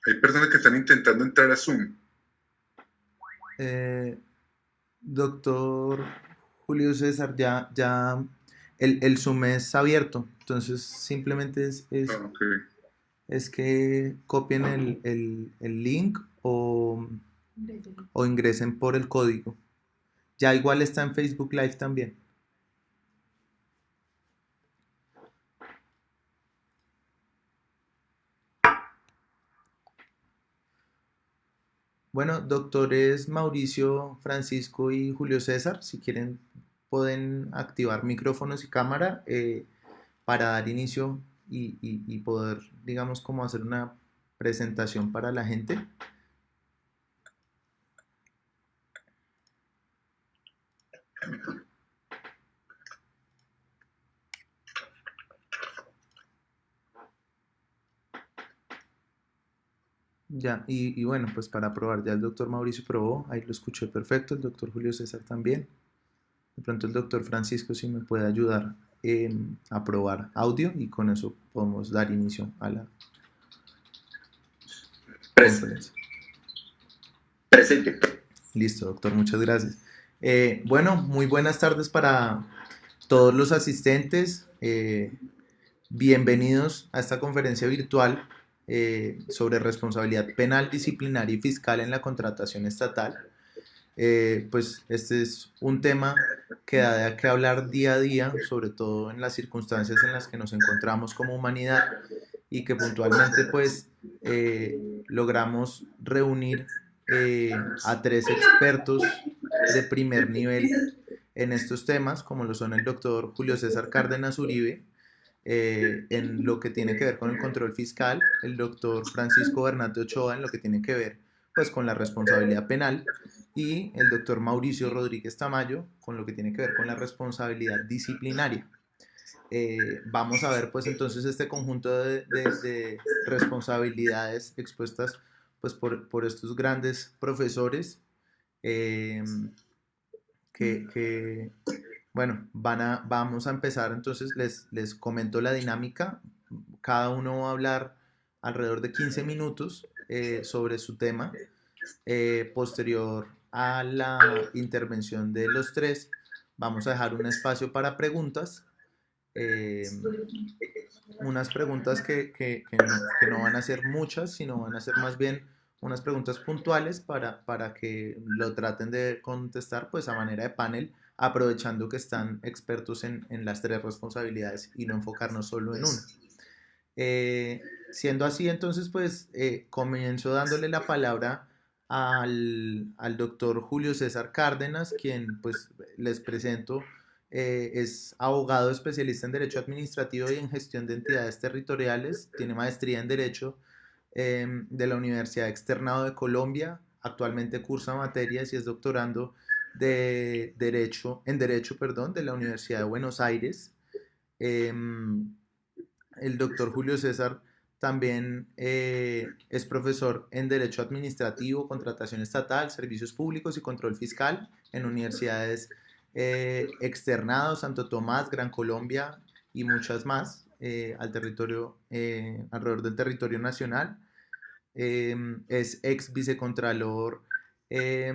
Hay personas que están intentando entrar a Zoom. Eh, Doctor Julio César, ya el Zoom es abierto, entonces simplemente Ah, ok. es que copien el link o ingresen por el código. Ya igual está en Facebook Live también. Bueno, doctores Mauricio, Francisco y Julio César, si quieren pueden activar micrófonos y cámara para dar inicio y poder, digamos, como hacer una presentación para la gente. Ya, y bueno, pues para probar, ya el doctor Mauricio probó, ahí lo escuché perfecto, el doctor Julio César también. De pronto el doctor Francisco sí me puede ayudar a probar audio y con eso podemos dar inicio a la conferencia. Presente. Listo, doctor, muchas gracias. Bueno, muy buenas tardes para todos los asistentes. Bienvenidos a esta conferencia virtual sobre responsabilidad penal, disciplinaria y fiscal en la contratación estatal. Pues este es un tema que da de qué hablar día a día, sobre todo en las circunstancias en las que nos encontramos como humanidad y que puntualmente pues logramos reunir a tres expertos de primer nivel en estos temas, como lo son el doctor Julio César Cárdenas Uribe, en lo que tiene que ver con el control fiscal, el doctor Francisco Bernate Ochoa en lo que tiene que ver pues con la responsabilidad penal y el doctor Mauricio Rodríguez Tamayo con lo que tiene que ver con la responsabilidad disciplinaria. Vamos a ver pues entonces este conjunto de responsabilidades expuestas pues por estos grandes profesores eh, que, bueno, vamos a empezar entonces, les comento la dinámica, cada uno va a hablar alrededor de 15 minutos sobre su tema, posterior a la intervención de los tres, vamos a dejar un espacio para preguntas, eh, unas preguntas que no van a ser muchas, sino van a ser más bien unas preguntas puntuales para que lo traten de contestar pues a manera de panel, aprovechando que están expertos en las tres responsabilidades y no enfocarnos solo en una. Siendo así, entonces, pues comienzo dándole la palabra al doctor Julio César Cárdenas, quien pues les presento, es abogado especialista en Derecho Administrativo y en Gestión de Entidades Territoriales, tiene maestría en Derecho de la Universidad Externado de Colombia, actualmente cursa materias y es doctorando en Derecho, perdón, de la Universidad de Buenos Aires. El doctor Julio César también es profesor en Derecho Administrativo, Contratación Estatal, Servicios Públicos y Control Fiscal en universidades Externado, Santo Tomás, Gran Colombia y muchas más al territorio, alrededor del territorio nacional. Es ex vicecontralor eh,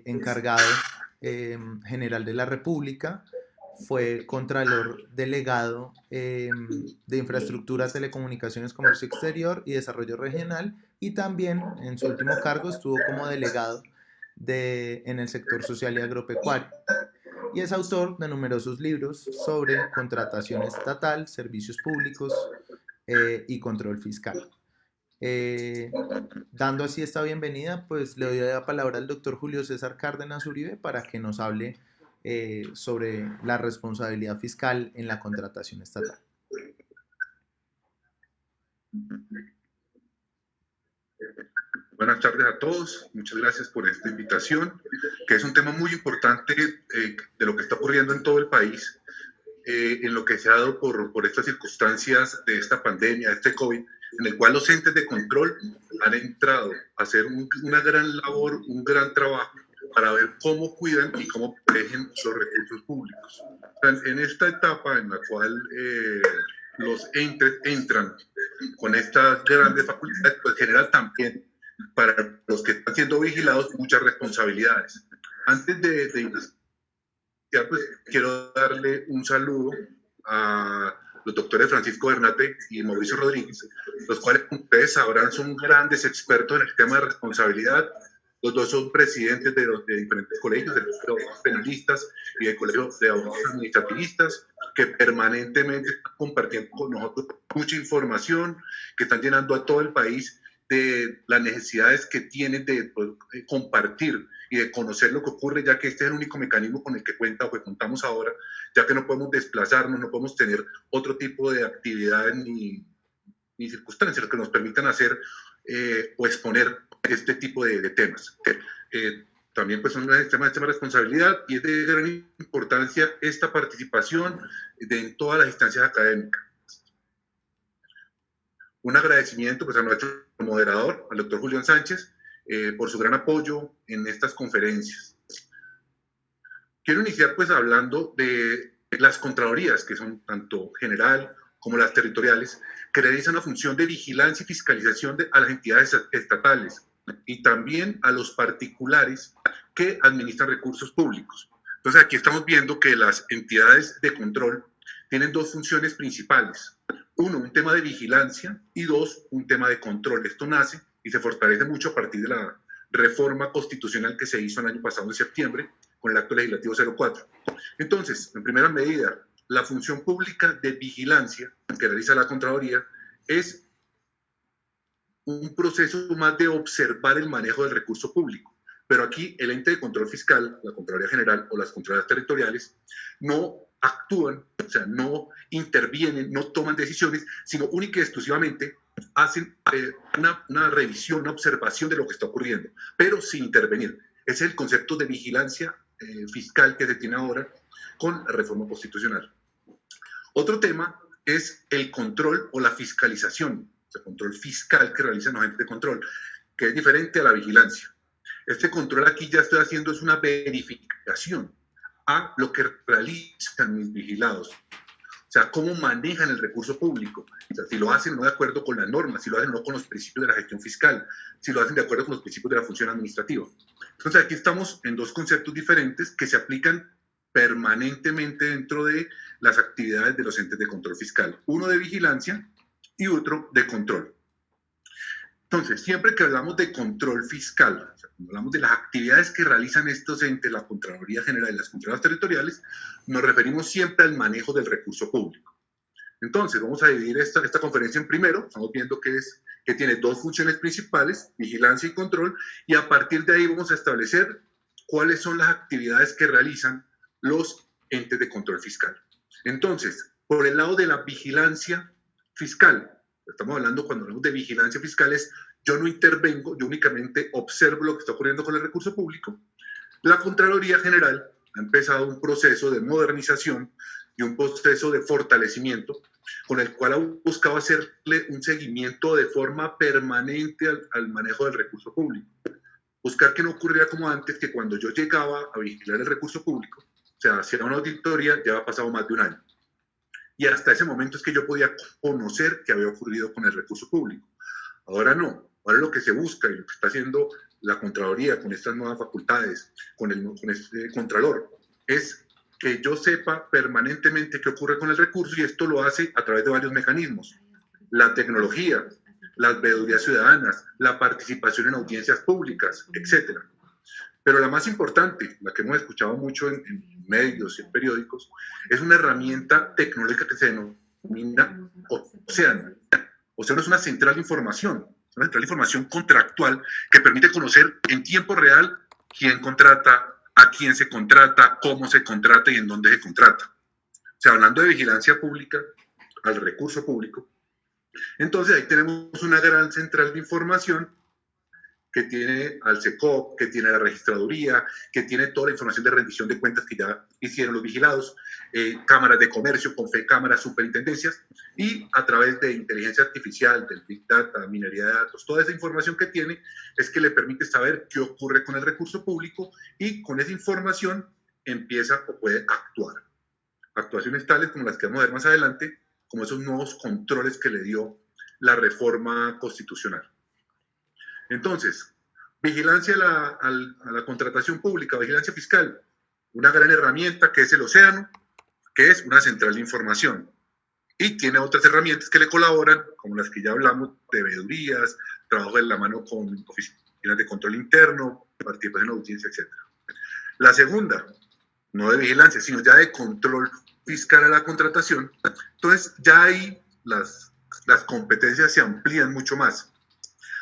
encargado general de la República, fue contralor delegado de Infraestructura, Telecomunicaciones, Comercio Exterior y Desarrollo Regional y también en su último cargo estuvo como delegado en el sector social y agropecuario y es autor de numerosos libros sobre contratación estatal, servicios públicos y control fiscal. Eh, Dando así esta bienvenida, pues le doy la palabra al doctor Julio César Cárdenas Uribe para que nos hable sobre la responsabilidad fiscal en la contratación estatal. Buenas tardes a todos. Muchas gracias por esta invitación, que es un tema muy importante de lo que está ocurriendo en todo el país, en lo que se ha dado por estas circunstancias de esta pandemia, de este COVID, en el cual los entes de control han entrado a hacer una gran labor, un gran trabajo para ver cómo cuidan y cómo protegen los recursos públicos. En esta etapa en la cual los entes entran con estas grandes facultades, pues genera también para los que están siendo vigilados muchas responsabilidades. Antes de iniciar, pues quiero darle un saludo a los doctores Francisco Bernate y Mauricio Rodríguez, los cuales, como ustedes sabrán, son grandes expertos en el tema de responsabilidad. Los dos son presidentes de diferentes colegios, de abogados penalistas y de colegios de abogados administrativistas, que permanentemente están compartiendo con nosotros mucha información, que están llenando a todo el país de las necesidades que tienen de compartir y de conocer lo que ocurre, ya que este es el único mecanismo con el que cuenta o que contamos ahora, ya que no podemos desplazarnos, no podemos tener otro tipo de actividades ni circunstancias que nos permitan hacer o exponer este tipo de temas. También pues son un tema de responsabilidad y es de gran importancia esta participación en todas las instancias académicas. Un agradecimiento pues a nuestro moderador, al doctor Julián Sánchez, por su gran apoyo en estas conferencias. Quiero iniciar pues hablando de las contralorías, que son tanto general como las territoriales, que realizan una función de vigilancia y fiscalización a las entidades estatales y también a los particulares que administran recursos públicos. Entonces aquí estamos viendo que las entidades de control tienen dos funciones principales. Uno, un tema de vigilancia y dos, un tema de control. Esto nace y se fortalece mucho a partir de la reforma constitucional que se hizo el año pasado en septiembre con el acto legislativo 04. Entonces, en primera medida, la función pública de vigilancia que realiza la Contraloría es un proceso más de observar el manejo del recurso público. Pero aquí el ente de control fiscal, la Contraloría General o las Contralorías Territoriales, no actúan, o sea, no intervienen, no toman decisiones, sino única y exclusivamente hacen una revisión, una observación de lo que está ocurriendo, pero sin intervenir. Ese es el concepto de vigilancia fiscal que se tiene ahora con la reforma constitucional. Otro tema es el control o la fiscalización, o sea, control fiscal que realizan los entes de control, que es diferente a la vigilancia. Este control aquí ya estoy haciendo es una verificación a lo que realizan mis vigilados. O sea, cómo manejan el recurso público. O sea, si lo hacen no de acuerdo con las normas, si lo hacen no con los principios de la gestión fiscal, si lo hacen de acuerdo con los principios de la función administrativa. Entonces aquí estamos en dos conceptos diferentes que se aplican permanentemente dentro de las actividades de los entes de control fiscal. Uno de vigilancia y otro de control. Entonces, siempre que hablamos de control fiscal, o sea, cuando hablamos de las actividades que realizan estos entes, la Contraloría General y las Contralorías Territoriales, nos referimos siempre al manejo del recurso público. Entonces, vamos a dividir esta conferencia en primero, estamos viendo que tiene dos funciones principales, vigilancia y control, y a partir de ahí vamos a establecer cuáles son las actividades que realizan los entes de control fiscal. Entonces, por el lado de la vigilancia fiscal, estamos hablando cuando hablamos de vigilancia fiscal es yo no intervengo, yo únicamente observo lo que está ocurriendo con el recurso público. La Contraloría General ha empezado un proceso de modernización y un proceso de fortalecimiento con el cual ha buscado hacerle un seguimiento de forma permanente al manejo del recurso público. Buscar que no ocurriera como antes, que cuando yo llegaba a vigilar el recurso público, o sea, hacía una auditoría, ya ha pasado más de un año. Y hasta ese momento es que yo podía conocer qué había ocurrido con el recurso público. Ahora no. Ahora lo que se busca y lo que está haciendo la Contraloría con estas nuevas facultades, con este Contralor, es que yo sepa permanentemente qué ocurre con el recurso y esto lo hace a través de varios mecanismos. La tecnología, las veedurías ciudadanas, la participación en audiencias públicas, etc. Pero la más importante, la que hemos escuchado mucho en medios y en periódicos, es una herramienta tecnológica que se denomina Océano. Océano es una central de información contractual que permite conocer en tiempo real quién contrata, a quién se contrata, cómo se contrata y en dónde se contrata. O sea, hablando de vigilancia pública al recurso público, entonces ahí tenemos una gran central de información que tiene al SECOP, que tiene a la registraduría, que tiene toda la información de rendición de cuentas que ya hicieron los vigilados, cámaras de comercio, confecámaras, superintendencias, y a través de inteligencia artificial, del Big Data, minería de datos, toda esa información que tiene es que le permite saber qué ocurre con el recurso público y con esa información empieza o puede actuar. Actuaciones tales como las que vamos a ver más adelante, como esos nuevos controles que le dio la reforma constitucional. Entonces, vigilancia a la contratación pública, vigilancia fiscal, una gran herramienta que es el Océano, que es una central de información. Y tiene otras herramientas que le colaboran, como las que ya hablamos, de veedurías, trabajo de la mano con oficinas de control interno, participación en audiencia, etc. La segunda, no de vigilancia, sino ya de control fiscal a la contratación. Entonces, ya ahí las competencias se amplían mucho más.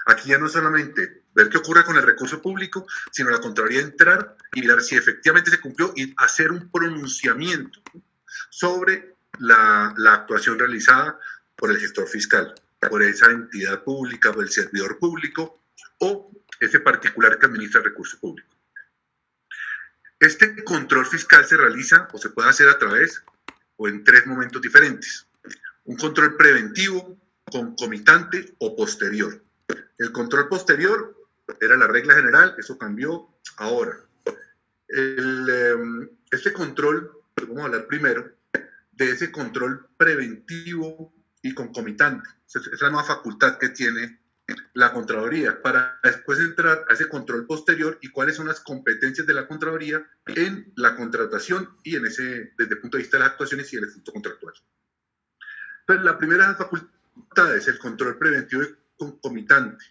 Aquí ya no solamente ver qué ocurre con el recurso público, sino la Contraloría entrar y mirar si efectivamente se cumplió y hacer un pronunciamiento sobre la actuación realizada por el gestor fiscal, por esa entidad pública, por el servidor público o ese particular que administra el recurso público. Este control fiscal se realiza o se puede hacer a través o en tres momentos diferentes. Un control preventivo, concomitante o posterior. El control posterior era la regla general, eso cambió ahora. Este control, vamos a hablar primero de ese control preventivo y concomitante. Es la nueva facultad que tiene la Contraloría para después entrar a ese control posterior y cuáles son las competencias de la Contraloría en la contratación y desde el punto de vista de las actuaciones y el efecto contractual. Entonces, la primera facultad es el control preventivo y concomitante.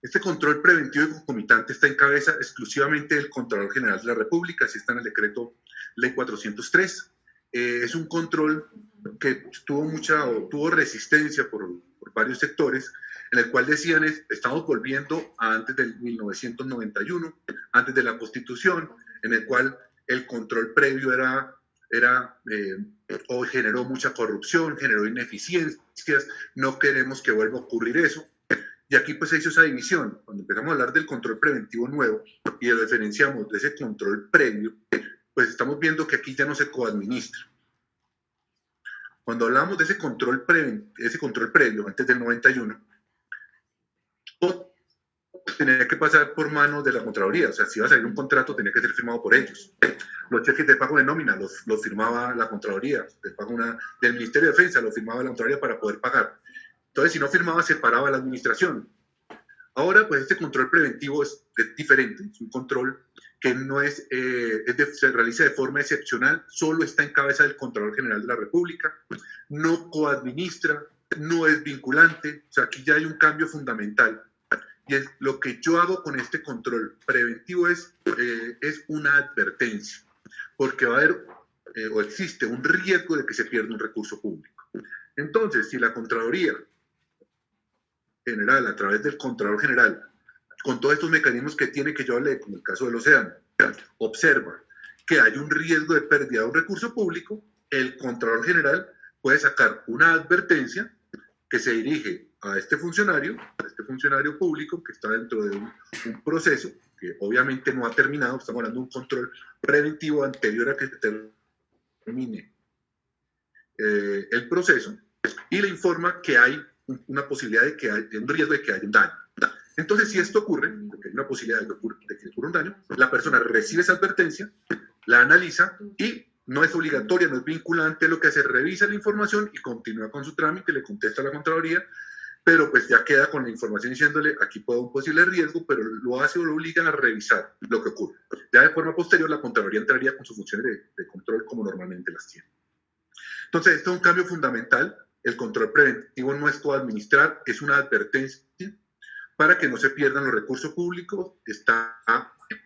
Este control preventivo y concomitante está en cabeza exclusivamente del Contralor General de la República, así está en el decreto Ley 403. Es un control que tuvo resistencia por varios sectores, en el cual decían, estamos volviendo a antes del 1991, antes de la Constitución, en el cual el control previo generó mucha corrupción, generó ineficiencias, no queremos que vuelva a ocurrir eso. Y aquí pues se hizo esa división. Cuando empezamos a hablar del control preventivo nuevo y lo diferenciamos de ese control previo, pues estamos viendo que aquí ya no se coadministra. Cuando hablamos de ese control previo, antes del 91, tenía que pasar por manos de la Contraloría. O sea, si iba a salir un contrato, tenía que ser firmado por ellos. Los cheques de pago de nómina los firmaba la Contraloría. El pago del Ministerio de Defensa lo firmaba la Contraloría para poder pagar. Entonces, si no firmaba, se paraba la administración. Ahora, pues este control preventivo es diferente. Es un control que no se realiza de forma excepcional, solo está en cabeza del Contralor General de la República, no coadministra, no es vinculante. O sea, aquí ya hay un cambio fundamental. Y lo que yo hago con este control preventivo es una advertencia, porque va a haber o existe un riesgo de que se pierda un recurso público. Entonces, si la Contraloría General, a través del Contralor General, con todos estos mecanismos que tiene, que yo hablé, como el caso del Océano, observa que hay un riesgo de pérdida de un recurso público, el Contralor General puede sacar una advertencia que se dirige a este funcionario público que está dentro de un proceso que obviamente no ha terminado. Estamos hablando de un control preventivo anterior a que se termine el proceso, y le informa que hay una posibilidad de que haya un riesgo de que haya un daño. Entonces, si esto ocurre, porque hay una posibilidad de que ocurra un daño, la persona recibe esa advertencia, la analiza y no es obligatoria, no es vinculante, lo que hace, revisa la información y continúa con su trámite, le contesta a la Contraloría, pero pues ya queda con la información diciéndole, aquí puede haber un posible riesgo, pero lo hace o lo obligan a revisar lo que ocurre. Ya de forma posterior, la Contraloría entraría con sus funciones de control como normalmente las tiene. Entonces, esto es un cambio fundamental. El control preventivo no es coadministrar, es una advertencia para que no se pierdan los recursos públicos. Está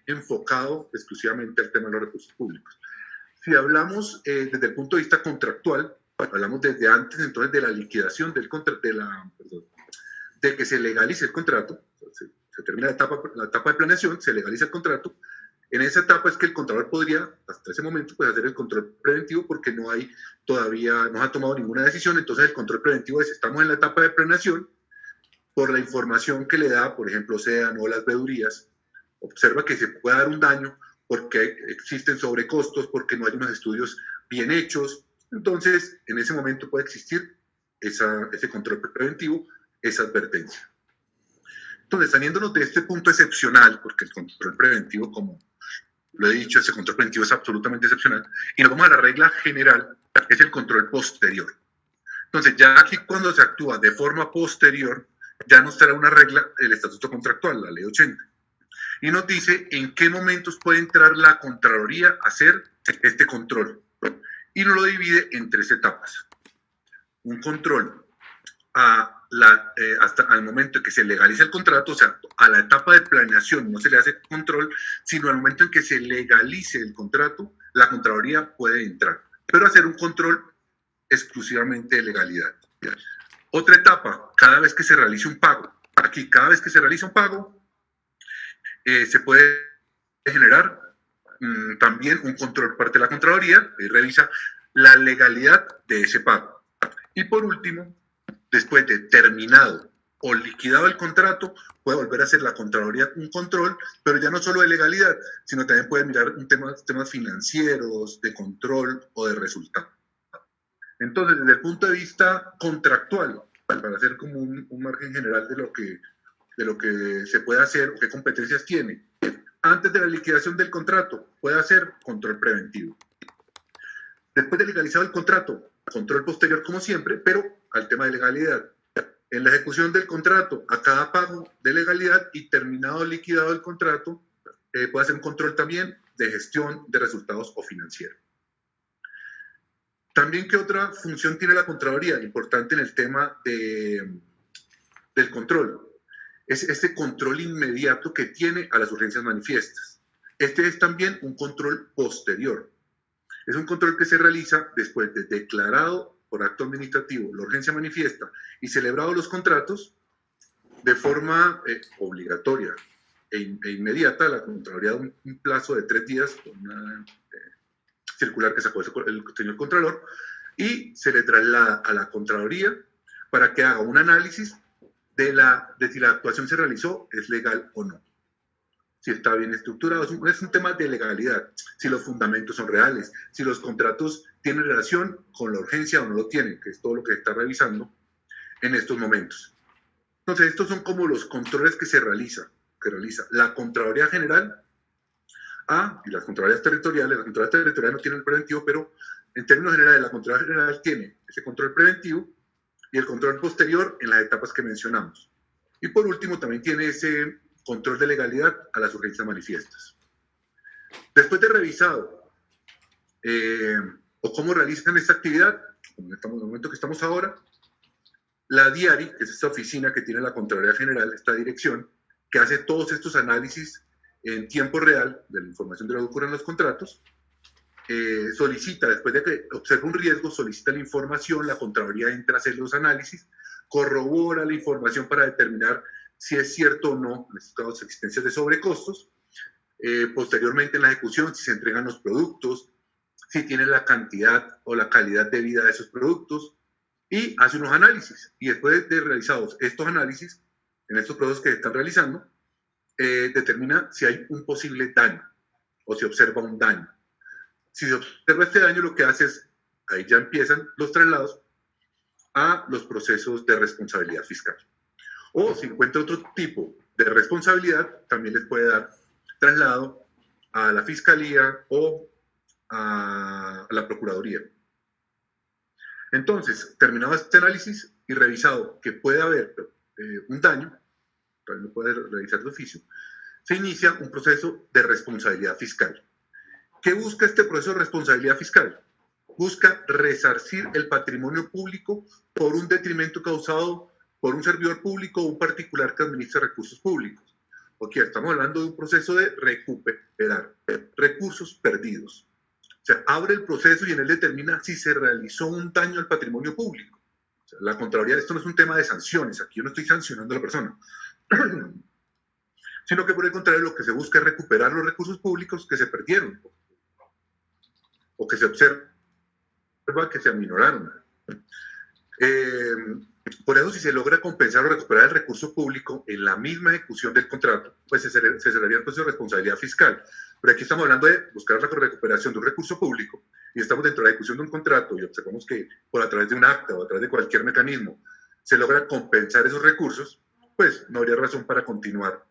enfocado exclusivamente al tema de los recursos públicos. Si hablamos desde el punto de vista contractual, hablamos desde antes entonces de la liquidación del de que se legalice el contrato, se termina la etapa de planeación, se legaliza el contrato. En esa etapa es que el Contralor podría, hasta ese momento, pues, hacer el control preventivo, porque no se ha tomado ninguna decisión. Entonces el control preventivo es, estamos en la etapa de planeación, por la información que le da, por ejemplo, Océano o las veedurías, observa que se puede dar un daño porque existen sobrecostos, porque no hay unos estudios bien hechos. Entonces, en ese momento puede existir ese control preventivo, esa advertencia. Entonces, saliéndonos de este punto excepcional, porque el control preventivo, como lo he dicho, ese control preventivo es absolutamente excepcional, y nos vamos a la regla general, es el control posterior. Entonces, ya aquí cuando se actúa de forma posterior, ya nos trae una regla el estatuto contractual, la ley 80, y nos dice en qué momentos puede entrar la Contraloría a hacer este control. Y nos lo divide en 3 etapas. Un control hasta al momento en que se legaliza el contrato, o sea, a la etapa de planeación no se le hace control, sino al momento en que se legalice el contrato, la Contraloría puede entrar, pero hacer un control exclusivamente de legalidad. Otra etapa, cada vez que se realice un pago. Aquí, cada vez que se realiza un pago, se puede generar también un control por parte de la Contraloría y revisa la legalidad de ese pago. Y por último, después de terminado o liquidado el contrato, puede volver a hacer la Contraloría un control, pero ya no solo de legalidad, sino también puede mirar temas financieros, de control o de resultado. Entonces, desde el punto de vista contractual, para hacer como un margen general de lo que se puede hacer o qué competencias tiene, antes de la liquidación del contrato, puede hacer control preventivo. Después de legalizado el contrato, control posterior como siempre, pero al tema de legalidad. En la ejecución del contrato, a cada pago de legalidad y terminado liquidado el contrato, puede hacer un control también de gestión de resultados o financiero. También, ¿qué otra función tiene la Contraloría? Importante en el tema del control. Es este control inmediato que tiene a las urgencias manifiestas. Este es también un control posterior. Es un control que se realiza después de declarado por acto administrativo la urgencia manifiesta y celebrado los contratos de forma obligatoria e inmediata. La Contraloría da un plazo de 3 días, una circular que sacó el señor Contralor, y se le traslada a la Contraloría para que haga un análisis de si la actuación se realizó, es legal o no. Si está bien estructurado, es un tema de legalidad, si los fundamentos son reales, si los contratos tienen relación con la urgencia o no lo tienen, que es todo lo que se está revisando en estos momentos. Entonces, estos son como los controles que realiza la Contraloría General y las Contralorías Territoriales. Las Contralorías Territoriales no tienen el preventivo, pero en términos generales, la Contraloría General tiene ese control preventivo y el control posterior en las etapas que mencionamos. Y por último, también tiene ese control de legalidad a las urgencias manifiestas. Después de revisado o cómo realizan esta actividad, en el momento que estamos ahora, la DIARI, que es esta oficina que tiene la Contraloría General, esta dirección, que hace todos estos análisis en tiempo real de la información de lo que ocurre en los contratos, solicita, después de que observa un riesgo, solicita la información, la Contraloría entra a hacer los análisis, corrobora la información para determinar si es cierto o no, en estos casos, existencia de sobrecostos, posteriormente en la ejecución, si se entregan los productos, si tienen la cantidad o la calidad de vida de esos productos, y hace unos análisis. Y después de realizados estos análisis, en estos procesos que están realizando, determina si hay un posible daño o si observa un daño. Si se observa este daño, lo que hace es, ahí ya empiezan los traslados a los procesos de responsabilidad fiscal. O si encuentra otro tipo de responsabilidad, también les puede dar traslado a la Fiscalía o a la Procuraduría. Entonces, terminado este análisis y revisado que puede haber un daño, también lo puede revisar de oficio, se inicia un proceso de responsabilidad fiscal. ¿Qué busca este proceso de responsabilidad fiscal? Busca resarcir el patrimonio público por un detrimento causado por un servidor público o un particular que administra recursos públicos. Porque estamos hablando de un proceso de recuperar recursos perdidos. O sea, abre el proceso y en él determina si se realizó un daño al patrimonio público. O sea, la Contraloría, esto no es un tema de sanciones, aquí yo no estoy sancionando a la persona, sino que por el contrario lo que se busca es recuperar los recursos públicos que se perdieron o que se observa que se aminoraron. Por eso, si se logra compensar o recuperar el recurso público en la misma ejecución del contrato, pues se cerraría el proceso de responsabilidad fiscal. Pero aquí estamos hablando de buscar la recuperación de un recurso público y estamos dentro de la ejecución de un contrato y observamos que por a través de un acta o a través de cualquier mecanismo se logra compensar esos recursos, pues no habría razón para continuar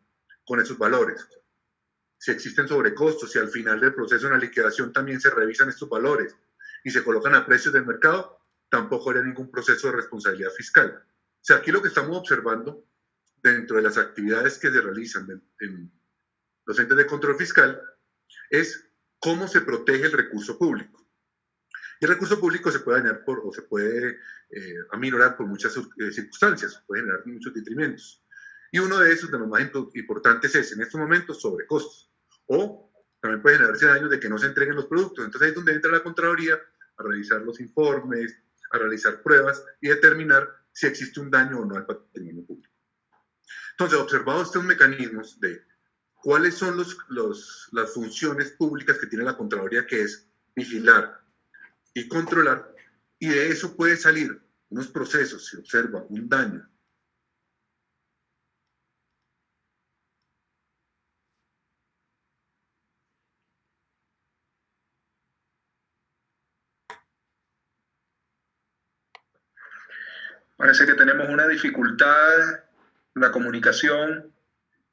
con esos valores. Si existen sobrecostos, si al final del proceso en la liquidación también se revisan estos valores y se colocan a precios del mercado, tampoco habría ningún proceso de responsabilidad fiscal. O sea, aquí lo que estamos observando dentro de las actividades que se realizan en los entes de control fiscal es cómo se protege el recurso público. Y el recurso público se puede dañar o se puede aminorar por muchas circunstancias, puede generar muchos detrimentos. Y uno de esos, de los más importantes, es en estos momentos sobrecostos. O también puede generarse daños de que no se entreguen los productos. Entonces ahí es donde entra la Contraloría a realizar los informes, a realizar pruebas y determinar si existe un daño o no al patrimonio público. Entonces, observado estos mecanismos de cuáles son las funciones públicas que tiene la Contraloría, que es vigilar y controlar, y de eso puede salir unos procesos, se observa un daño. Parece que tenemos una dificultad en la comunicación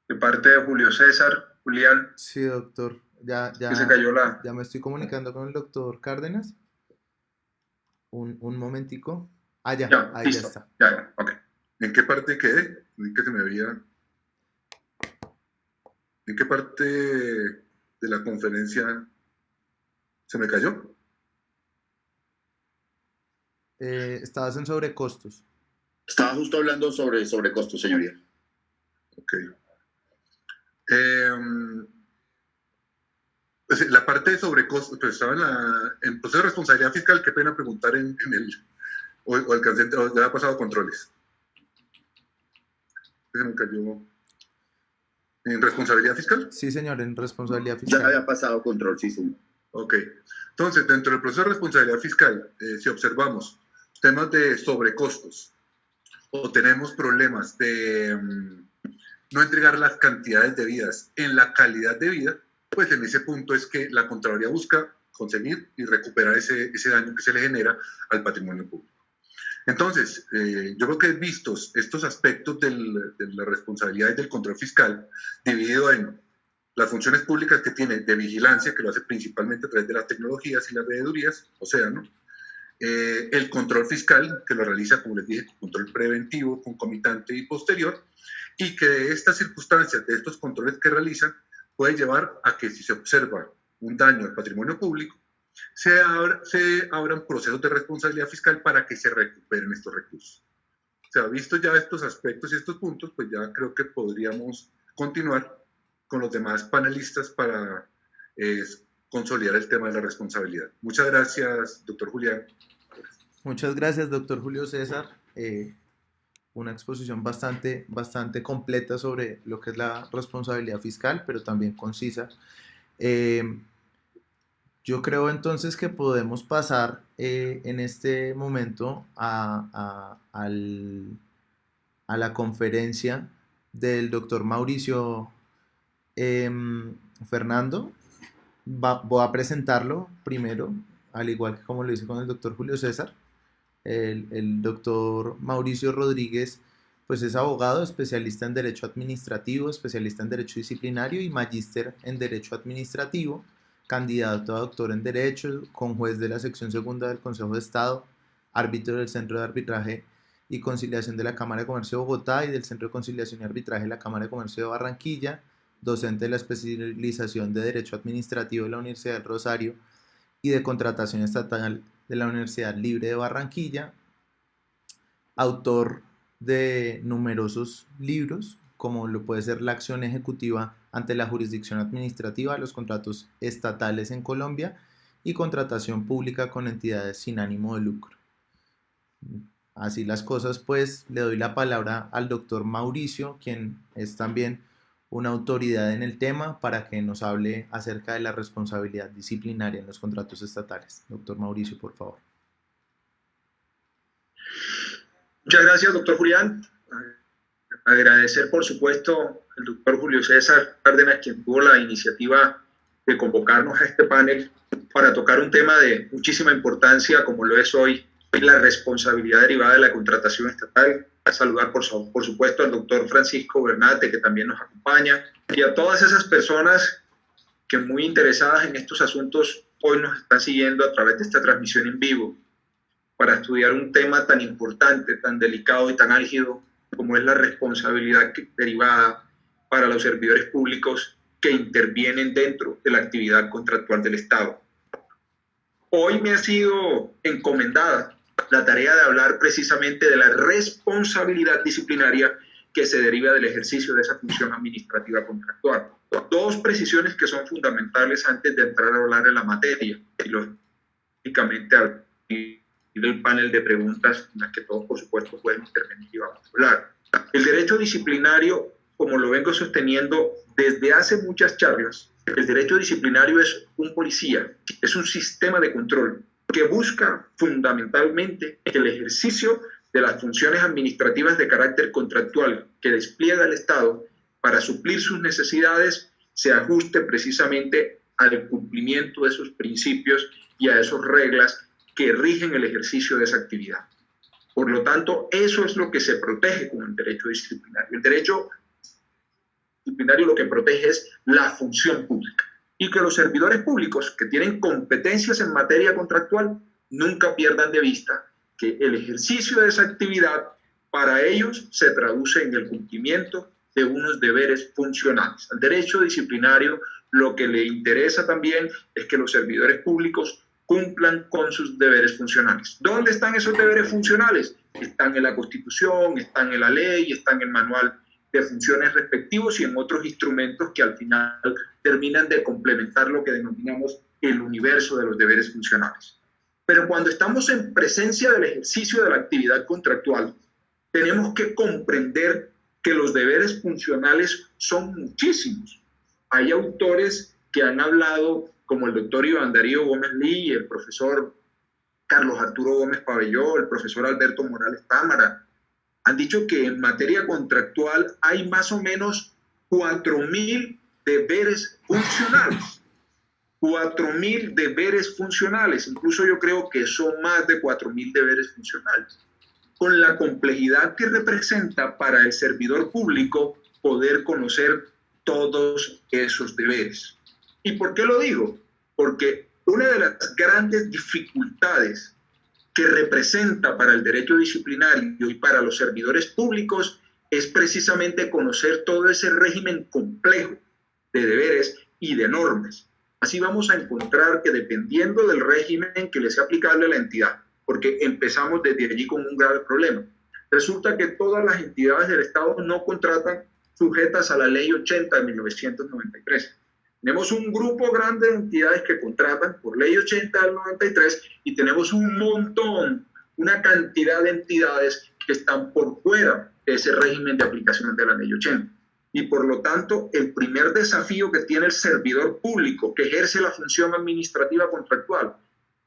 de parte de Julio César. Julián. Sí, doctor. Que se cayó ya me estoy comunicando con el doctor Cárdenas. Un momentico. Ah, ya, ahí listo. ya está. Ya, ok. ¿En qué parte quedé? Que se me había... ¿En qué parte de la conferencia se me cayó? Estabas en sobrecostos. Estaba justo hablando sobre costos, señoría. Ok. Pues la parte de sobrecostos, pues estaba en proceso de responsabilidad fiscal, qué pena preguntar en el... O alcancé, o ya ha pasado controles. Se me cayó. ¿En responsabilidad fiscal? Sí, señor, en responsabilidad fiscal. Ya había pasado control, sí, señor. Ok. Entonces, dentro del proceso de responsabilidad fiscal, si observamos temas de sobrecostos o tenemos problemas de no entregar las cantidades debidas en la calidad de vida, pues en ese punto es que la Contraloría busca conseguir y recuperar ese daño que se le genera al patrimonio público. Entonces, yo creo que vistos estos aspectos de la responsabilidad y del control fiscal, dividido en las funciones públicas que tiene de vigilancia, que lo hace principalmente a través de las tecnologías y las veedurías, o sea, ¿no? El control fiscal, que lo realiza, como les dije, control preventivo, concomitante y posterior, y que de estas circunstancias, de estos controles que realizan, puede llevar a que si se observa un daño al patrimonio público, se abran procesos de responsabilidad fiscal para que se recuperen estos recursos. O sea, visto ya estos aspectos y estos puntos, pues ya creo que podríamos continuar con los demás panelistas para consolidar el tema de la responsabilidad. Muchas gracias, doctor Julián. Muchas gracias, doctor Julio César. Una exposición bastante completa sobre lo que es la responsabilidad fiscal, pero también concisa. Yo creo entonces que podemos pasar en este momento a la conferencia del doctor Mauricio Fernando. Voy a presentarlo primero, al igual que como lo hice con el doctor Julio César. El doctor Mauricio Rodríguez pues es abogado, especialista en Derecho Administrativo, especialista en Derecho Disciplinario y magíster en Derecho Administrativo, candidato a doctor en Derecho, conjuez de la sección segunda del Consejo de Estado, árbitro del Centro de Arbitraje y Conciliación de la Cámara de Comercio de Bogotá y del Centro de Conciliación y Arbitraje de la Cámara de Comercio de Barranquilla, docente de la especialización de Derecho Administrativo de la Universidad del Rosario y de Contratación Estatal de la Universidad Libre de Barranquilla, autor de numerosos libros, como lo puede ser La acción ejecutiva ante la jurisdicción administrativa, los contratos estatales en Colombia y contratación pública con entidades sin ánimo de lucro. Así las cosas, pues le doy la palabra al doctor Mauricio, quien es también una autoridad en el tema, para que nos hable acerca de la responsabilidad disciplinaria en los contratos estatales. Doctor Mauricio, por favor. Muchas gracias, doctor Julián. Agradecer, por supuesto, al doctor Julio César Cárdenas, quien tuvo la iniciativa de convocarnos a este panel para tocar un tema de muchísima importancia, como lo es hoy la responsabilidad derivada de la contratación estatal. A saludar, por supuesto, al doctor Francisco Bernate, que también nos acompaña, y a todas esas personas que muy interesadas en estos asuntos hoy nos están siguiendo a través de esta transmisión en vivo. para estudiar un tema tan importante, tan delicado y tan álgido como es la responsabilidad derivada para los servidores públicos que intervienen dentro de la actividad contractual del Estado. Hoy me ha sido encomendada la tarea de hablar precisamente de la responsabilidad disciplinaria que se deriva del ejercicio de esa función administrativa contractual. Dos precisiones que son fundamentales antes de entrar a hablar en la materia y lógicamente abrir el panel de preguntas en las que todos, por supuesto, pueden intervenir y vamos a hablar. El derecho disciplinario, como lo vengo sosteniendo desde hace muchas charlas, el derecho disciplinario es un policía, es un sistema de control que busca fundamentalmente que el ejercicio de las funciones administrativas de carácter contractual que despliega el Estado para suplir sus necesidades se ajuste precisamente al cumplimiento de esos principios y a esas reglas que rigen el ejercicio de esa actividad. Por lo tanto, eso es lo que se protege con el derecho disciplinario. El derecho disciplinario lo que protege es la función pública y que los servidores públicos que tienen competencias en materia contractual nunca pierdan de vista que el ejercicio de esa actividad para ellos se traduce en el cumplimiento de unos deberes funcionales. Al derecho disciplinario lo que le interesa también es que los servidores públicos cumplan con sus deberes funcionales. ¿Dónde están esos deberes funcionales? Están en la Constitución, están en la ley, están en el manual de funciones respectivos y en otros instrumentos que al final terminan de complementar lo que denominamos el universo de los deberes funcionales. Pero cuando estamos en presencia del ejercicio de la actividad contractual, tenemos que comprender que los deberes funcionales son muchísimos. Hay autores que han hablado, como el doctor Iván Darío Gómez Lee, el profesor Carlos Arturo Gómez Pabelló, el profesor Alberto Morales Támara, han dicho que en materia contractual hay más o menos 4.000 deberes funcionales. 4.000 deberes funcionales, incluso yo creo que son más de 4.000 deberes funcionales, con la complejidad que representa para el servidor público poder conocer todos esos deberes. ¿Y por qué lo digo? Porque una de las grandes dificultades que representa para el derecho disciplinario y para los servidores públicos es precisamente conocer todo ese régimen complejo de deberes y de normas. Así vamos a encontrar que dependiendo del régimen que le sea aplicable a la entidad, porque empezamos desde allí con un grave problema, resulta que todas las entidades del Estado no contratan sujetas a la Ley 80 de 1993. Tenemos un grupo grande de entidades que contratan por Ley 80 del 93 y tenemos un montón, una cantidad de entidades que están por fuera de ese régimen de aplicación de la Ley 80. Y por lo tanto, el primer desafío que tiene el servidor público que ejerce la función administrativa contractual,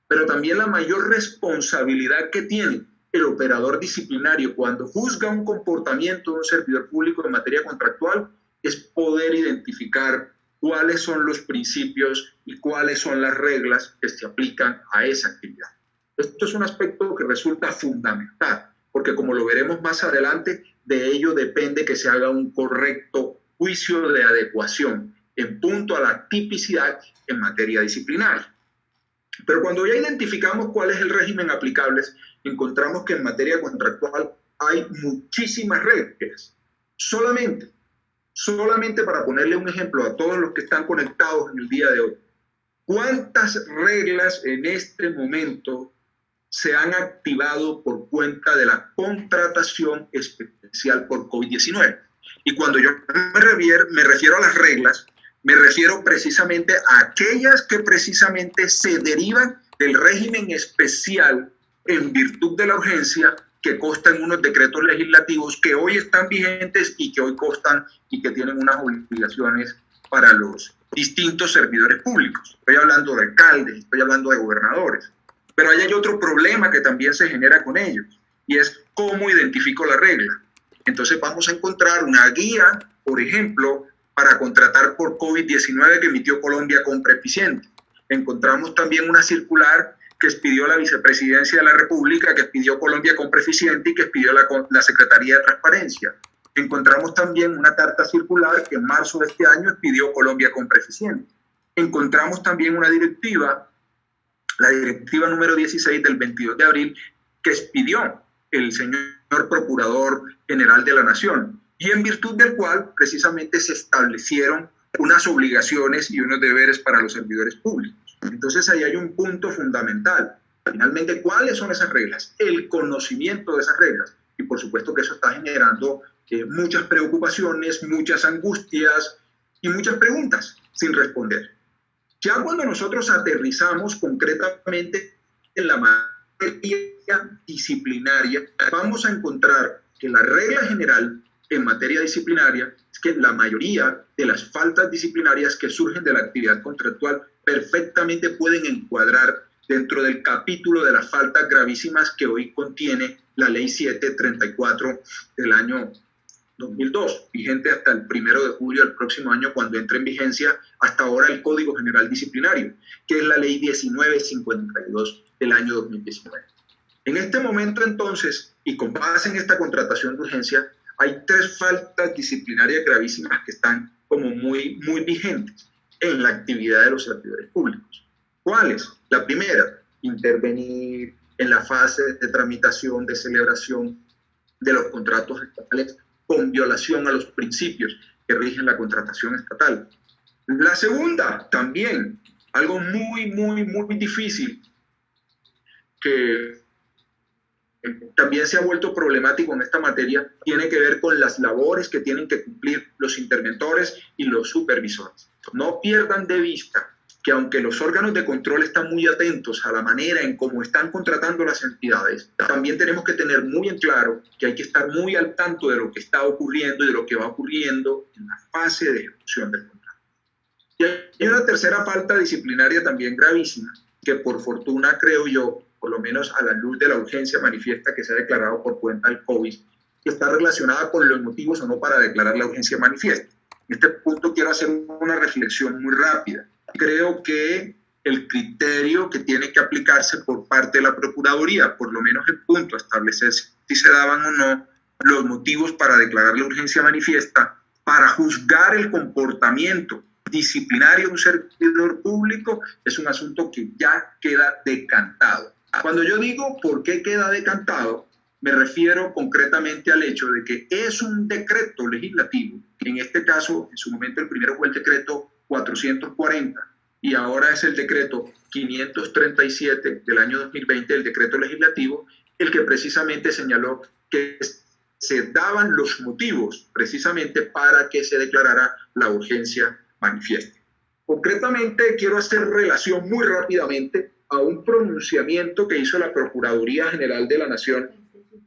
pero también la mayor responsabilidad que tiene el operador disciplinario cuando juzga un comportamiento de un servidor público en materia contractual, es poder identificar cuáles son los principios y cuáles son las reglas que se aplican a esa actividad. Esto es un aspecto que resulta fundamental, porque como lo veremos más adelante, de ello depende que se haga un correcto juicio de adecuación en punto a la tipicidad en materia disciplinaria. Pero cuando ya identificamos cuál es el régimen aplicable, encontramos que en materia contractual hay muchísimas reglas. Solamente para ponerle un ejemplo a todos los que están conectados en el día de hoy, ¿cuántas reglas en este momento se han activado por cuenta de la contratación especial por COVID-19? Y cuando yo me refiero a las reglas, me refiero precisamente a aquellas que precisamente se derivan del régimen especial en virtud de la urgencia que constan unos decretos legislativos que hoy están vigentes y que hoy constan y que tienen unas obligaciones para los distintos servidores públicos. Estoy hablando de alcaldes, estoy hablando de gobernadores. Pero ahí hay otro problema que también se genera con ellos, y es cómo identifico la regla. Entonces vamos a encontrar una guía, por ejemplo, para contratar por COVID-19 que emitió Colombia Compra Eficiente. Encontramos también una circular que expidió la Vicepresidencia de la República, que expidió Colombia Compra Eficiente y que expidió la Secretaría de Transparencia. Encontramos también una carta circular que en marzo de este año expidió Colombia Compra Eficiente. Encontramos también una directiva, la directiva número 16 del 22 de abril, que expidió el señor Procurador General de la Nación, y en virtud del cual precisamente se establecieron unas obligaciones y unos deberes para los servidores públicos. Entonces ahí hay un punto fundamental. Finalmente, ¿cuáles son esas reglas? El conocimiento de esas reglas. Y por supuesto que eso está generando muchas preocupaciones, muchas angustias y muchas preguntas sin responder. Ya cuando nosotros aterrizamos concretamente en la materia disciplinaria, vamos a encontrar que la regla general en materia disciplinaria es que la mayoría de las faltas disciplinarias que surgen de la actividad contractual perfectamente pueden encuadrar dentro del capítulo de las faltas gravísimas que hoy contiene la Ley 734 del año 2002, vigente hasta el 1 de julio del próximo año, cuando entre en vigencia hasta ahora el Código General Disciplinario, que es la Ley 1952 del año 2019. En este momento entonces, y con base en esta contratación de urgencia, hay 3 faltas disciplinarias gravísimas que están como muy vigentes en la actividad de los servidores públicos. ¿Cuáles? La primera, intervenir en la fase de tramitación, de celebración de los contratos estatales con violación a los principios que rigen la contratación estatal. La segunda, también, algo muy difícil, que también se ha vuelto problemático en esta materia, tiene que ver con las labores que tienen que cumplir los interventores y los supervisores. No pierdan de vista que aunque los órganos de control están muy atentos a la manera en cómo están contratando las entidades, también tenemos que tener muy en claro que hay que estar muy al tanto de lo que está ocurriendo y de lo que va ocurriendo en la fase de ejecución del contrato. Y hay una tercera falta disciplinaria también gravísima, que por fortuna creo yo, por lo menos a la luz de la urgencia manifiesta que se ha declarado por cuenta del COVID, que está relacionada con los motivos o no para declarar la urgencia manifiesta. En este punto quiero hacer una reflexión muy rápida. Creo que el criterio que tiene que aplicarse por parte de la Procuraduría, por lo menos el punto, establecer si se daban o no los motivos para declarar la urgencia manifiesta, para juzgar el comportamiento disciplinario de un servidor público, es un asunto que ya queda decantado. Cuando yo digo por qué queda decantado, me refiero concretamente al hecho de que es un decreto legislativo, en este caso, en su momento el primero fue el decreto 440 y ahora es el decreto 537 del año 2020, el decreto legislativo, el que precisamente señaló que se daban los motivos precisamente para que se declarara la urgencia manifiesta. Concretamente quiero hacer relación muy rápidamente a un pronunciamiento que hizo la Procuraduría General de la Nación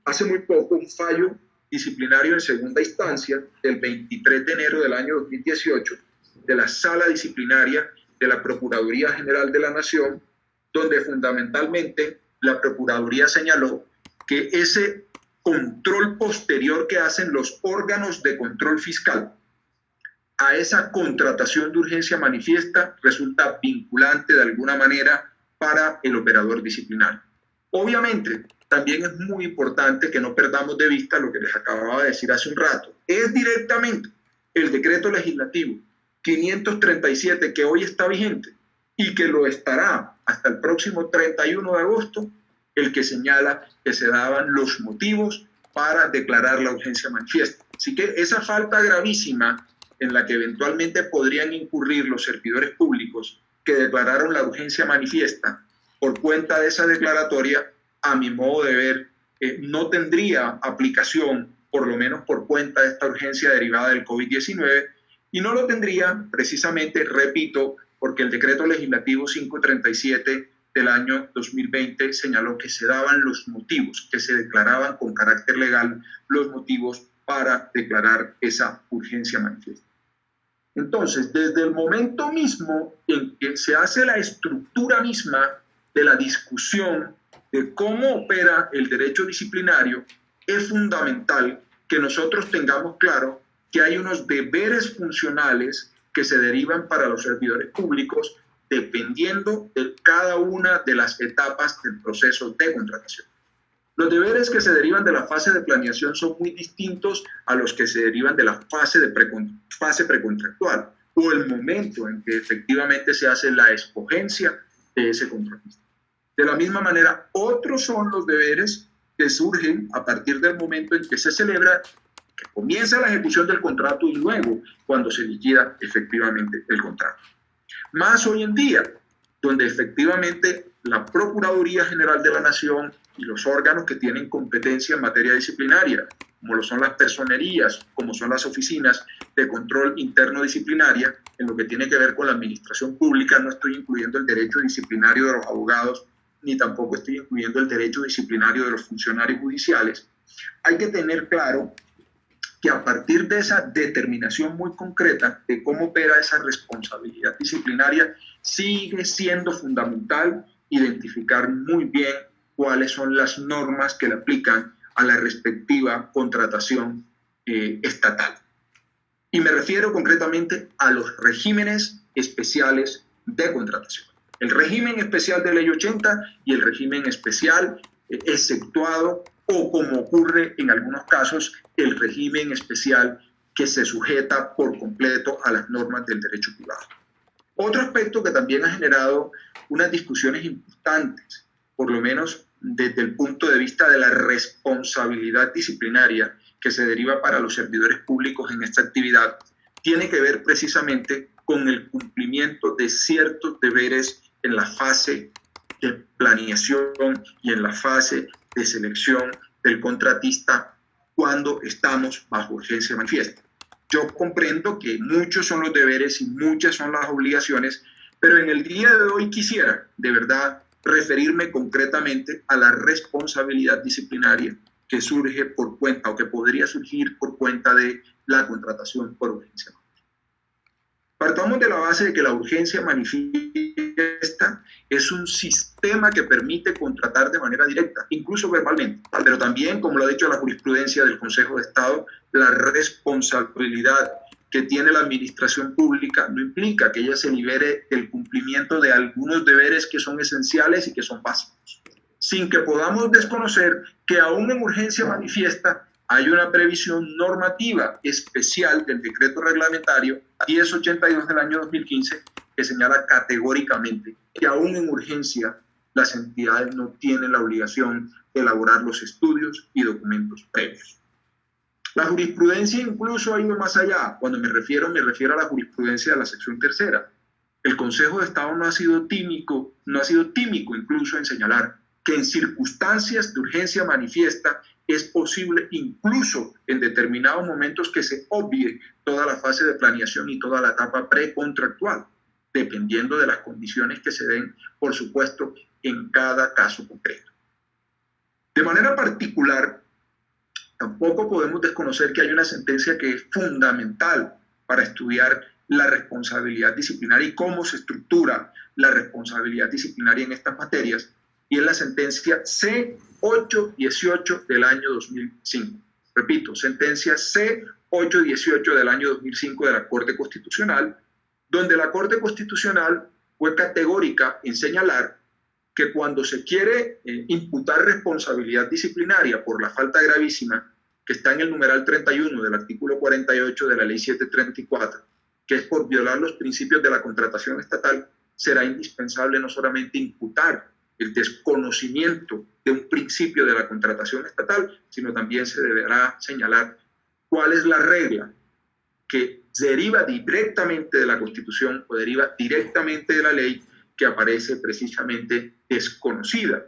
hace muy poco, un fallo disciplinario en segunda instancia del 23 de enero del año 2018 de la Sala Disciplinaria de la Procuraduría General de la Nación, donde fundamentalmente la Procuraduría señaló que ese control posterior que hacen los órganos de control fiscal a esa contratación de urgencia manifiesta resulta vinculante de alguna manera para el operador disciplinario. Obviamente, también es muy importante que no perdamos de vista lo que les acababa de decir hace un rato. Es directamente el decreto legislativo 537 que hoy está vigente y que lo estará hasta el próximo 31 de agosto, el que señala que se daban los motivos para declarar la urgencia manifiesta. Así que esa falta gravísima en la que eventualmente podrían incurrir los servidores públicos que declararon la urgencia manifiesta por cuenta de esa declaratoria, a mi modo de ver, no tendría aplicación, por lo menos por cuenta de esta urgencia derivada del COVID-19, y no lo tendría precisamente, repito, porque el decreto legislativo 537 del año 2020 señaló que se daban los motivos, que se declaraban con carácter legal los motivos para declarar esa urgencia manifiesta. Entonces, desde el momento mismo en que se hace la estructura misma de la discusión de cómo opera el derecho disciplinario, es fundamental que nosotros tengamos claro que hay unos deberes funcionales que se derivan para los servidores públicos dependiendo de cada una de las etapas del proceso de contratación. Los deberes que se derivan de la fase de planeación son muy distintos a los que se derivan de la fase precontractual o el momento en que efectivamente se hace la escogencia de ese contratista. De la misma manera, otros son los deberes que surgen a partir del momento en que se celebra, que comienza la ejecución del contrato y luego cuando se liquida efectivamente el contrato. Más hoy en día, donde efectivamente la Procuraduría General de la Nación y los órganos que tienen competencia en materia disciplinaria, como lo son las personerías, como son las oficinas de control interno disciplinaria, en lo que tiene que ver con la administración pública, no estoy incluyendo el derecho disciplinario de los abogados, ni tampoco estoy incluyendo el derecho disciplinario de los funcionarios judiciales. Hay que tener claro que a partir de esa determinación muy concreta de cómo opera esa responsabilidad disciplinaria, sigue siendo fundamental identificar muy bien cuáles son las normas que le aplican a la respectiva contratación estatal. Y me refiero concretamente a los regímenes especiales de contratación. El régimen especial de Ley 80 y el régimen especial exceptuado, o como ocurre en algunos casos, el régimen especial que se sujeta por completo a las normas del derecho privado. Otro aspecto que también ha generado unas discusiones importantes, por lo menos desde el punto de vista de la responsabilidad disciplinaria que se deriva para los servidores públicos en esta actividad, tiene que ver precisamente con el cumplimiento de ciertos deberes en la fase de planeación y en la fase de selección del contratista cuando estamos bajo urgencia manifiesta. Yo comprendo que muchos son los deberes y muchas son las obligaciones, pero en el día de hoy quisiera, de verdad, referirme concretamente a la responsabilidad disciplinaria que surge por cuenta o que podría surgir por cuenta de la contratación por urgencia manifiesta. Partamos de la base de que la urgencia manifiesta es un sistema que permite contratar de manera directa, incluso verbalmente, pero también, como lo ha dicho la jurisprudencia del Consejo de Estado, la responsabilidad que tiene la administración pública no implica que ella se libere del cumplimiento de algunos deberes que son esenciales y que son básicos, sin que podamos desconocer que aún en urgencia manifiesta hay una previsión normativa especial del decreto reglamentario 1082 del año 2015 que señala categóricamente que aún en urgencia las entidades no tienen la obligación de elaborar los estudios y documentos previos. La jurisprudencia incluso ha ido más allá. Cuando me refiero a la jurisprudencia de la sección tercera. El Consejo de Estado no ha sido tímico incluso en señalar que en circunstancias de urgencia manifiesta es posible incluso en determinados momentos que se obvie toda la fase de planeación y toda la etapa precontractual, dependiendo de las condiciones que se den, por supuesto, en cada caso concreto. De manera particular, tampoco podemos desconocer que hay una sentencia que es fundamental para estudiar la responsabilidad disciplinaria y cómo se estructura la responsabilidad disciplinaria en estas materias, y es la sentencia C818 del año 2005. Repito, sentencia C818 del año 2005 de la Corte Constitucional, donde la Corte Constitucional fue categórica en señalar que cuando se quiere imputar responsabilidad disciplinaria por la falta gravísima que está en el numeral 31 del artículo 48 de la ley 734, que es por violar los principios de la contratación estatal, será indispensable no solamente imputar el desconocimiento de un principio de la contratación estatal, sino también se deberá señalar cuál es la regla que deriva directamente de la Constitución o deriva directamente de la ley que aparece precisamente desconocida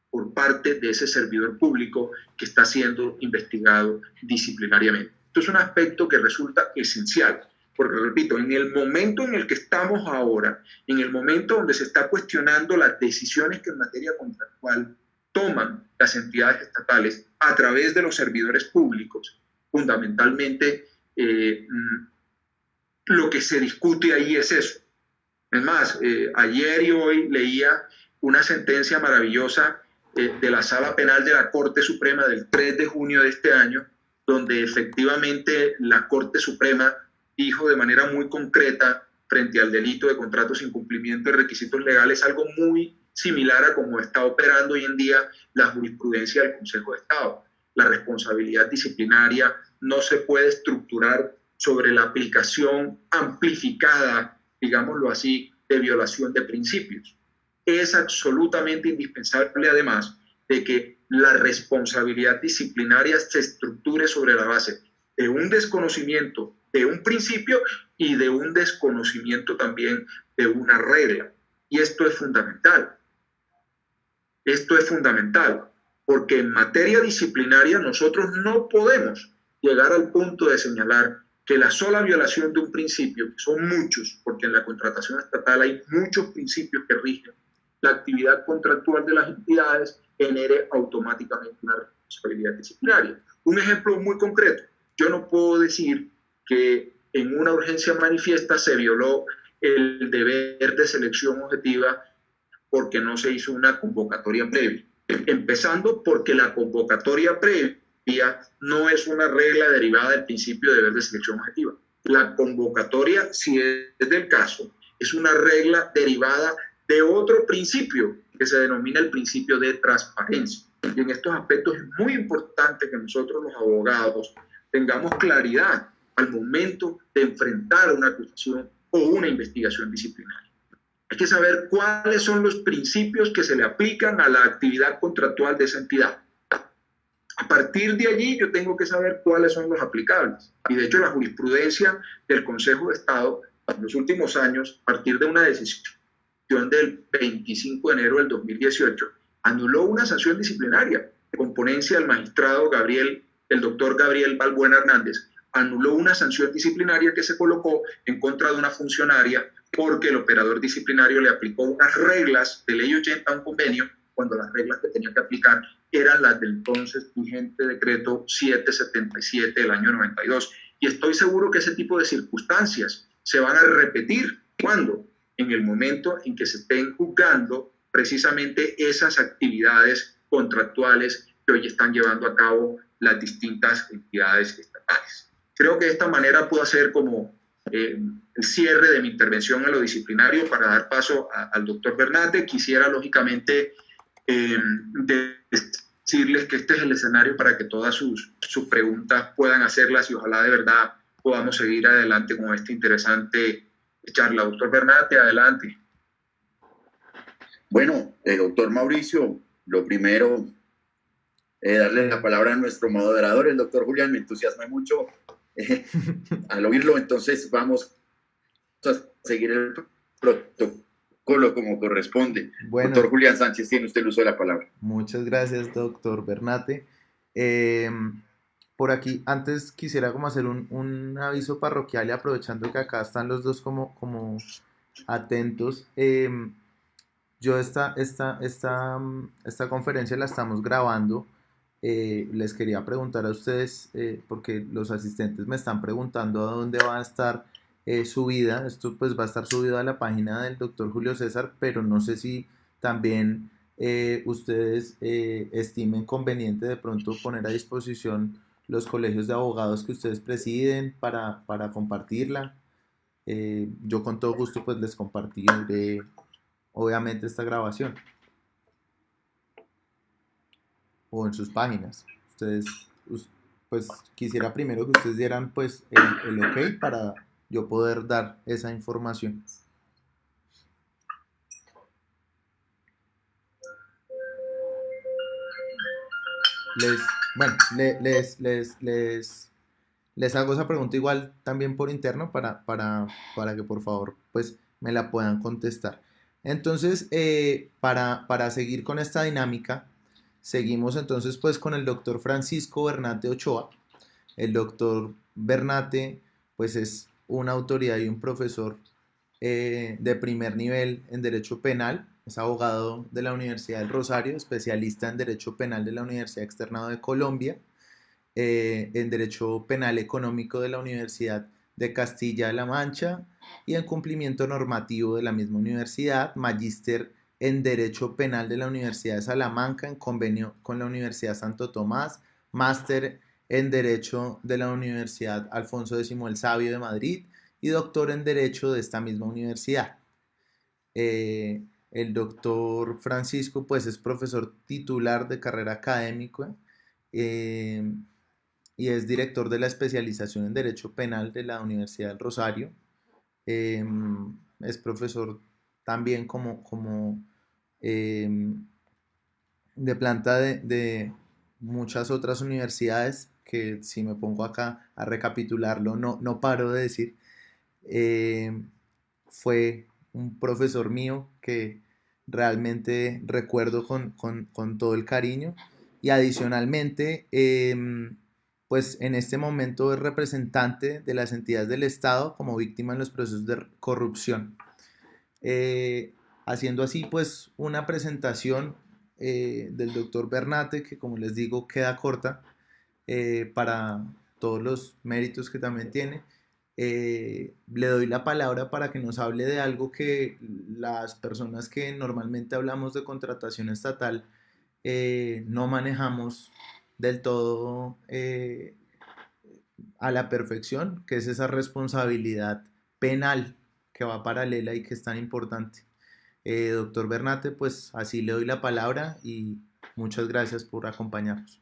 por parte de ese servidor público que está siendo investigado disciplinariamente. Esto es un aspecto que resulta esencial, porque, repito, en el momento en el que estamos ahora, en el momento donde se está cuestionando las decisiones que en materia contractual toman las entidades estatales a través de los servidores públicos, fundamentalmente lo que se discute ahí es eso. Es más, ayer y hoy leía una sentencia maravillosa de la Sala Penal de la Corte Suprema del 3 de junio de este año, donde efectivamente la Corte Suprema dijo de manera muy concreta frente al delito de contrato sin cumplimiento de requisitos legales algo muy similar a cómo está operando hoy en día la jurisprudencia del Consejo de Estado. La responsabilidad disciplinaria no se puede estructurar sobre la aplicación amplificada, digámoslo así, de violación de principios. Es absolutamente indispensable, además, de que la responsabilidad disciplinaria se estructure sobre la base de un desconocimiento de un principio y de un desconocimiento también de una regla. Y esto es fundamental. Esto es fundamental, porque en materia disciplinaria nosotros no podemos llegar al punto de señalar que la sola violación de un principio, que son muchos, porque en la contratación estatal hay muchos principios que rigen la actividad contractual de las entidades, genere automáticamente una responsabilidad disciplinaria. Un ejemplo muy concreto, yo no puedo decir que en una urgencia manifiesta se violó el deber de selección objetiva porque no se hizo una convocatoria previa. Empezando porque la convocatoria previa no es una regla derivada del principio de deber de selección objetiva. La convocatoria, si es del caso, es una regla derivada de otro principio que se denomina el principio de transparencia. Y en estos aspectos es muy importante que nosotros los abogados tengamos claridad al momento de enfrentar una acusación o una investigación disciplinaria. Hay que saber cuáles son los principios que se le aplican a la actividad contractual de esa entidad. A partir de allí yo tengo que saber cuáles son los aplicables. Y de hecho la jurisprudencia del Consejo de Estado en los últimos años, a partir de una decisión del 25 de enero del 2018, anuló una sanción disciplinaria con ponencia del magistrado el doctor Gabriel Balbuena Hernández, anuló una sanción disciplinaria que se colocó en contra de una funcionaria porque el operador disciplinario le aplicó unas reglas de ley 80 a un convenio, cuando las reglas que tenía que aplicar eran las del entonces vigente decreto 777 del año 92. Y estoy seguro que ese tipo de circunstancias se van a repetir. ¿Cuándo? En el momento en que se estén juzgando precisamente esas actividades contractuales que hoy están llevando a cabo las distintas entidades estatales. Creo que de esta manera puedo hacer como el cierre de mi intervención a lo disciplinario para dar paso al doctor Bernate. Quisiera, lógicamente, decirles que este es el escenario para que todas sus preguntas puedan hacerlas y ojalá de verdad podamos seguir adelante con esta interesante charla. Doctor Bernate, adelante. Bueno, doctor Mauricio, lo primero, darle la palabra a nuestro moderador, el doctor Julián. Me entusiasma mucho al oírlo, entonces vamos a seguir el protocolo como corresponde. Bueno, doctor Julián Sánchez, tiene usted el uso de la palabra. Muchas gracias, doctor Bernate. Por aquí, antes quisiera como hacer un aviso parroquial y aprovechando que acá están los dos como atentos. Yo esta conferencia la estamos grabando. Les quería preguntar a ustedes, porque los asistentes me están preguntando a dónde va a estar subida. Esto pues va a estar subido a la página del doctor Julio César, pero no sé si también ustedes estimen conveniente de pronto poner a disposición los colegios de abogados que ustedes presiden para compartirla. Yo con todo gusto pues les compartiré obviamente esta grabación o en sus páginas. Ustedes, pues quisiera primero que ustedes dieran pues el ok para yo poder dar esa información. Les hago esa pregunta igual también por interno para que por favor pues me la puedan contestar. Entonces, para seguir con esta dinámica, seguimos entonces pues con el doctor Francisco Bernate Ochoa. El doctor Bernate pues es una autoridad y un profesor de primer nivel en Derecho Penal. Es abogado de la Universidad del Rosario, especialista en Derecho Penal de la Universidad Externado de Colombia, en Derecho Penal Económico de la Universidad de Castilla-La Mancha y en Cumplimiento Normativo de la misma universidad, magíster en Derecho Penal de la Universidad de Salamanca en convenio con la Universidad Santo Tomás, máster en Derecho de la Universidad Alfonso X el Sabio de Madrid y doctor en Derecho de esta misma universidad. El doctor Francisco pues es profesor titular de carrera académica y es director de la especialización en Derecho Penal de la Universidad del Rosario. Es profesor también como de planta de muchas otras universidades que si me pongo acá a recapitularlo no paro de decir. Eh, Fue un profesor mío que realmente recuerdo con todo el cariño y adicionalmente pues en este momento es representante de las entidades del Estado como víctima en los procesos de corrupción. Eh, Haciendo así pues una presentación del doctor Bernate que como les digo queda corta para todos los méritos que también tiene. Le doy la palabra para que nos hable de algo que las personas que normalmente hablamos de contratación estatal no manejamos del todo a la perfección, que es esa responsabilidad penal que va paralela y que es tan importante. Doctor Bernate, pues así le doy la palabra y muchas gracias por acompañarnos.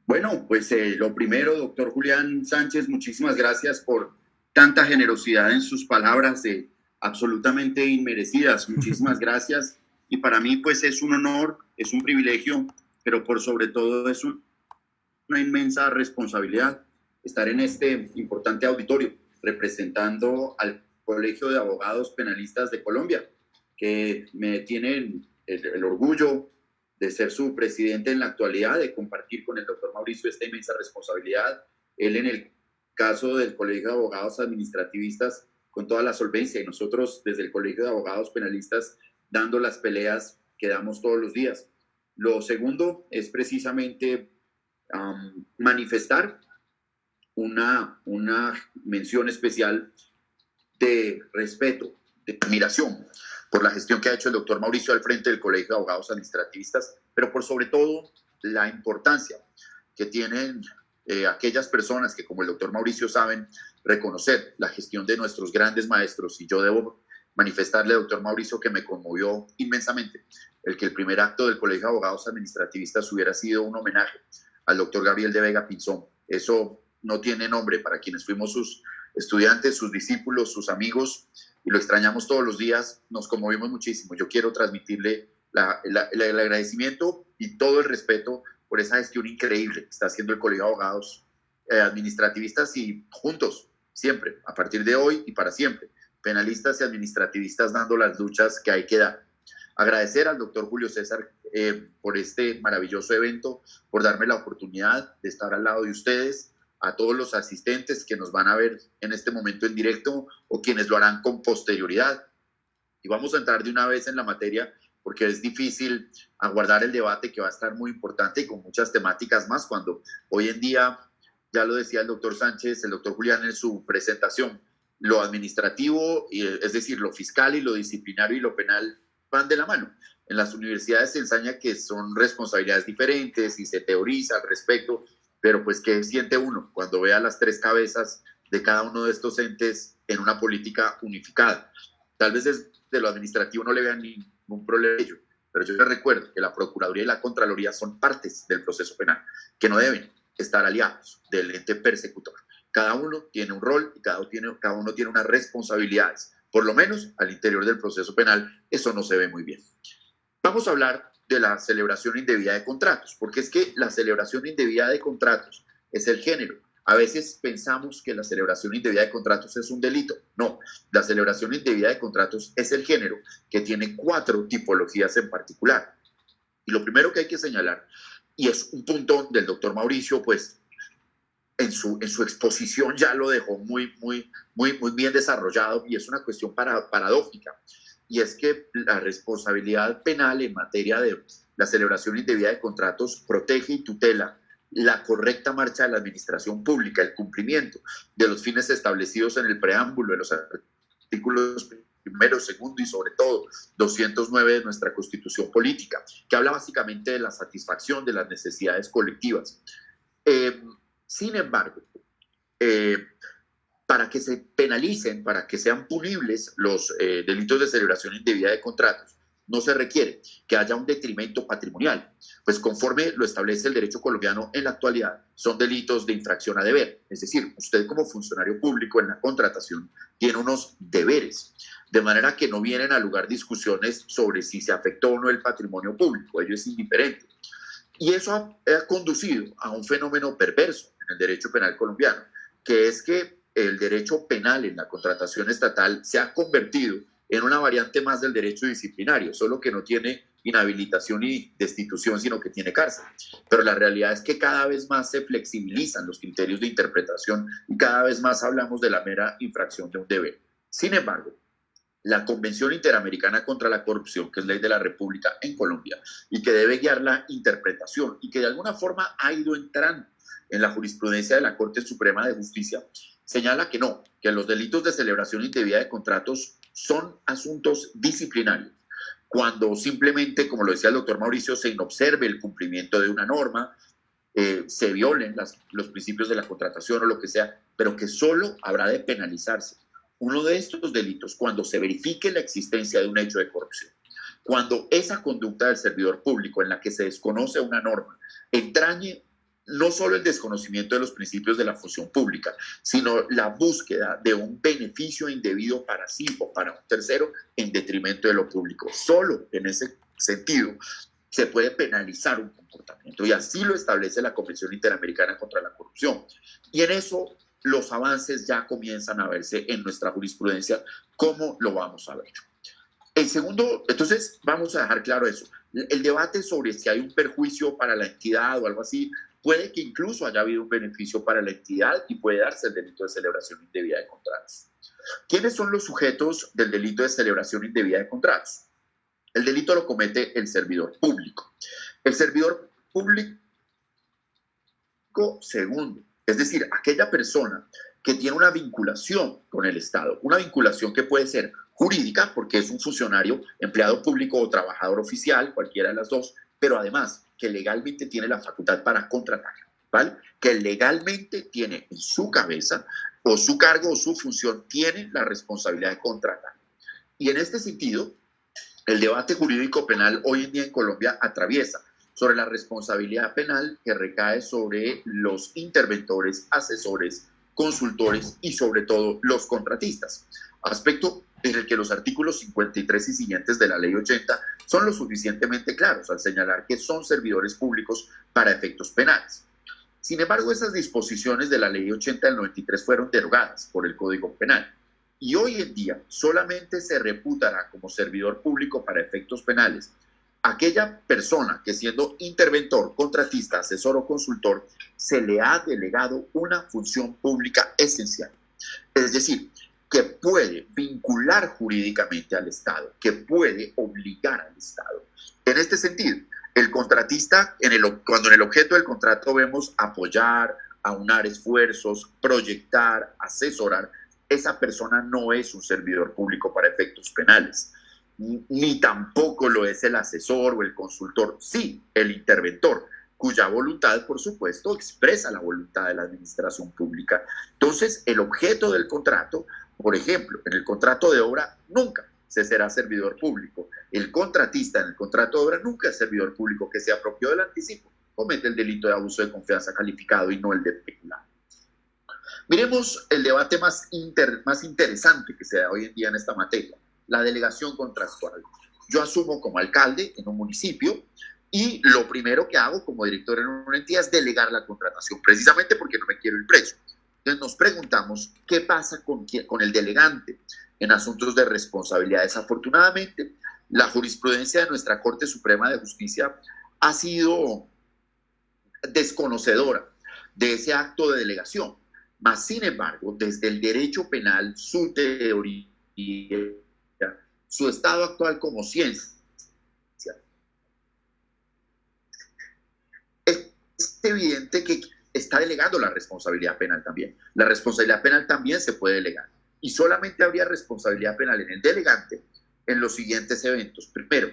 Bueno, pues lo primero, doctor Julián Sánchez, muchísimas gracias por tanta generosidad en sus palabras absolutamente inmerecidas. Muchísimas gracias. Y para mí, pues es un honor, es un privilegio, pero por sobre todo es una inmensa responsabilidad estar en este importante auditorio representando al Colegio de Abogados Penalistas de Colombia, que me tienen el orgullo de ser su presidente en la actualidad, de compartir con el doctor Mauricio esta inmensa responsabilidad. Él en el caso del Colegio de Abogados Administrativistas con toda la solvencia y nosotros desde el Colegio de Abogados Penalistas dando las peleas que damos todos los días. Lo segundo es precisamente manifestar una mención especial de respeto, de admiración por la gestión que ha hecho el doctor Mauricio al frente del Colegio de Abogados Administrativistas, pero por sobre todo la importancia que tienen aquellas personas que, como el doctor Mauricio, saben reconocer la gestión de nuestros grandes maestros. Y yo debo manifestarle, doctor Mauricio, que me conmovió inmensamente el que el primer acto del Colegio de Abogados Administrativistas hubiera sido un homenaje al doctor Gabriel de Vega Pinzón. Eso no tiene nombre para quienes fuimos sus estudiantes, sus discípulos, sus amigos, y lo extrañamos todos los días, nos conmovimos muchísimo. Yo quiero transmitirle el agradecimiento y todo el respeto por esa gestión increíble que está haciendo el Colegio de Abogados Administrativistas, y juntos, siempre, a partir de hoy y para siempre, penalistas y administrativistas dando las luchas que hay que dar. Agradecer al doctor Julio César por este maravilloso evento, por darme la oportunidad de estar al lado de ustedes, a todos los asistentes que nos van a ver en este momento en directo o quienes lo harán con posterioridad. Y vamos a entrar de una vez en la materia porque es difícil aguardar el debate que va a estar muy importante y con muchas temáticas más cuando hoy en día, ya lo decía el doctor Sánchez, el doctor Julián en su presentación, lo administrativo, es decir, lo fiscal y lo disciplinario y lo penal van de la mano. En las universidades se enseña que son responsabilidades diferentes y se teoriza al respecto, pero pues ¿qué siente uno cuando ve a las tres cabezas de cada uno de estos entes en una política unificada? Tal vez desde lo administrativo no le vean ningún problema ello, pero yo les recuerdo que la Procuraduría y la Contraloría son partes del proceso penal, que no deben estar aliados del ente persecutor. Cada uno tiene un rol y cada uno tiene unas responsabilidades. Por lo menos al interior del proceso penal eso no se ve muy bien. Vamos a hablar de la celebración indebida de contratos, porque es que la celebración indebida de contratos es el género. A veces pensamos que la celebración indebida de contratos es un delito. No, la celebración indebida de contratos es el género, que tiene 4 tipologías en particular. Y lo primero que hay que señalar, y es un punto del doctor Mauricio, pues en su exposición ya lo dejó muy bien desarrollado, y es una cuestión paradójica. Y es que la responsabilidad penal en materia de la celebración indebida de contratos protege y tutela la correcta marcha de la administración pública, el cumplimiento de los fines establecidos en el preámbulo de los artículos primero, segundo y sobre todo 209 de nuestra Constitución Política, que habla básicamente de la satisfacción de las necesidades colectivas. Sin embargo, para que se penalicen, para que sean punibles los delitos de celebración indebida de contratos, no se requiere que haya un detrimento patrimonial, pues conforme lo establece el derecho colombiano en la actualidad, son delitos de infracción a deber. Es decir, usted como funcionario público en la contratación tiene unos deberes, de manera que no vienen a lugar discusiones sobre si se afectó o no el patrimonio público, ello es indiferente. Y eso ha conducido a un fenómeno perverso en el derecho penal colombiano, que es que el derecho penal en la contratación estatal se ha convertido en una variante más del derecho disciplinario, solo que no tiene inhabilitación y destitución, sino que tiene cárcel. Pero la realidad es que cada vez más se flexibilizan los criterios de interpretación y cada vez más hablamos de la mera infracción de un deber. Sin embargo, la Convención Interamericana contra la Corrupción, que es ley de la República en Colombia, y que debe guiar la interpretación y que de alguna forma ha ido entrando en la jurisprudencia de la Corte Suprema de Justicia, señala que no, que los delitos de celebración indebida de contratos son asuntos disciplinarios. Cuando simplemente, como lo decía el doctor Mauricio, se inobserve el cumplimiento de una norma, se violen los principios de la contratación o lo que sea, pero que solo habrá de penalizarse uno de estos delitos cuando se verifique la existencia de un hecho de corrupción. Cuando esa conducta del servidor público en la que se desconoce una norma entrañe no solo el desconocimiento de los principios de la función pública, sino la búsqueda de un beneficio indebido para sí o para un tercero en detrimento de lo público. Solo en ese sentido se puede penalizar un comportamiento y así lo establece la Convención Interamericana contra la Corrupción. Y en eso los avances ya comienzan a verse en nuestra jurisprudencia. ¿Cómo lo vamos a ver? El segundo, entonces vamos a dejar claro eso. El debate sobre si hay un perjuicio para la entidad o algo así, puede que incluso haya habido un beneficio para la entidad y puede darse el delito de celebración indebida de contratos. ¿Quiénes son los sujetos del delito de celebración indebida de contratos? El delito lo comete el servidor público. El servidor público, segundo, es decir, aquella persona que tiene una vinculación con el Estado, una vinculación que puede ser jurídica, porque es un funcionario, empleado público o trabajador oficial, cualquiera de las dos, pero además que legalmente tiene la facultad para contratar, ¿vale? Que legalmente tiene en su cabeza o su cargo o su función tiene la responsabilidad de contratar. Y en este sentido, el debate jurídico penal hoy en día en Colombia atraviesa sobre la responsabilidad penal que recae sobre los interventores, asesores, consultores y sobre todo los contratistas. Aspecto en el que los artículos 53 y siguientes de la Ley 80 son lo suficientemente claros al señalar que son servidores públicos para efectos penales. Sin embargo, esas disposiciones de la Ley 80 del 93 fueron derogadas por el Código Penal y hoy en día solamente se reputará como servidor público para efectos penales aquella persona que siendo interventor, contratista, asesor o consultor se le ha delegado una función pública esencial. Es decir, que puede vincular jurídicamente al Estado, que puede obligar al Estado. En este sentido, el contratista, cuando en el objeto del contrato vemos apoyar, aunar esfuerzos, proyectar, asesorar, esa persona no es un servidor público para efectos penales, ni tampoco lo es el asesor o el consultor, sí, el interventor, cuya voluntad, por supuesto, expresa la voluntad de la administración pública. Entonces, el objeto del contrato, por ejemplo, en el contrato de obra nunca se será servidor público. El contratista en el contrato de obra nunca es servidor público que se apropió del anticipo, comete el delito de abuso de confianza calificado y no el de peculado. Miremos el debate más interesante que se da hoy en día en esta materia, la delegación contractual. Yo asumo como alcalde en un municipio y lo primero que hago como director en una entidad es delegar la contratación, precisamente porque no me quiero ir preso. Entonces nos preguntamos qué pasa con el delegante en asuntos de responsabilidad. Desafortunadamente, la jurisprudencia de nuestra Corte Suprema de Justicia ha sido desconocedora de ese acto de delegación. Mas, sin embargo, desde el derecho penal, su teoría, su estado actual como ciencia, es evidente que está delegando la responsabilidad penal también. La responsabilidad penal también se puede delegar. Y solamente habría responsabilidad penal en el delegante en los siguientes eventos. Primero,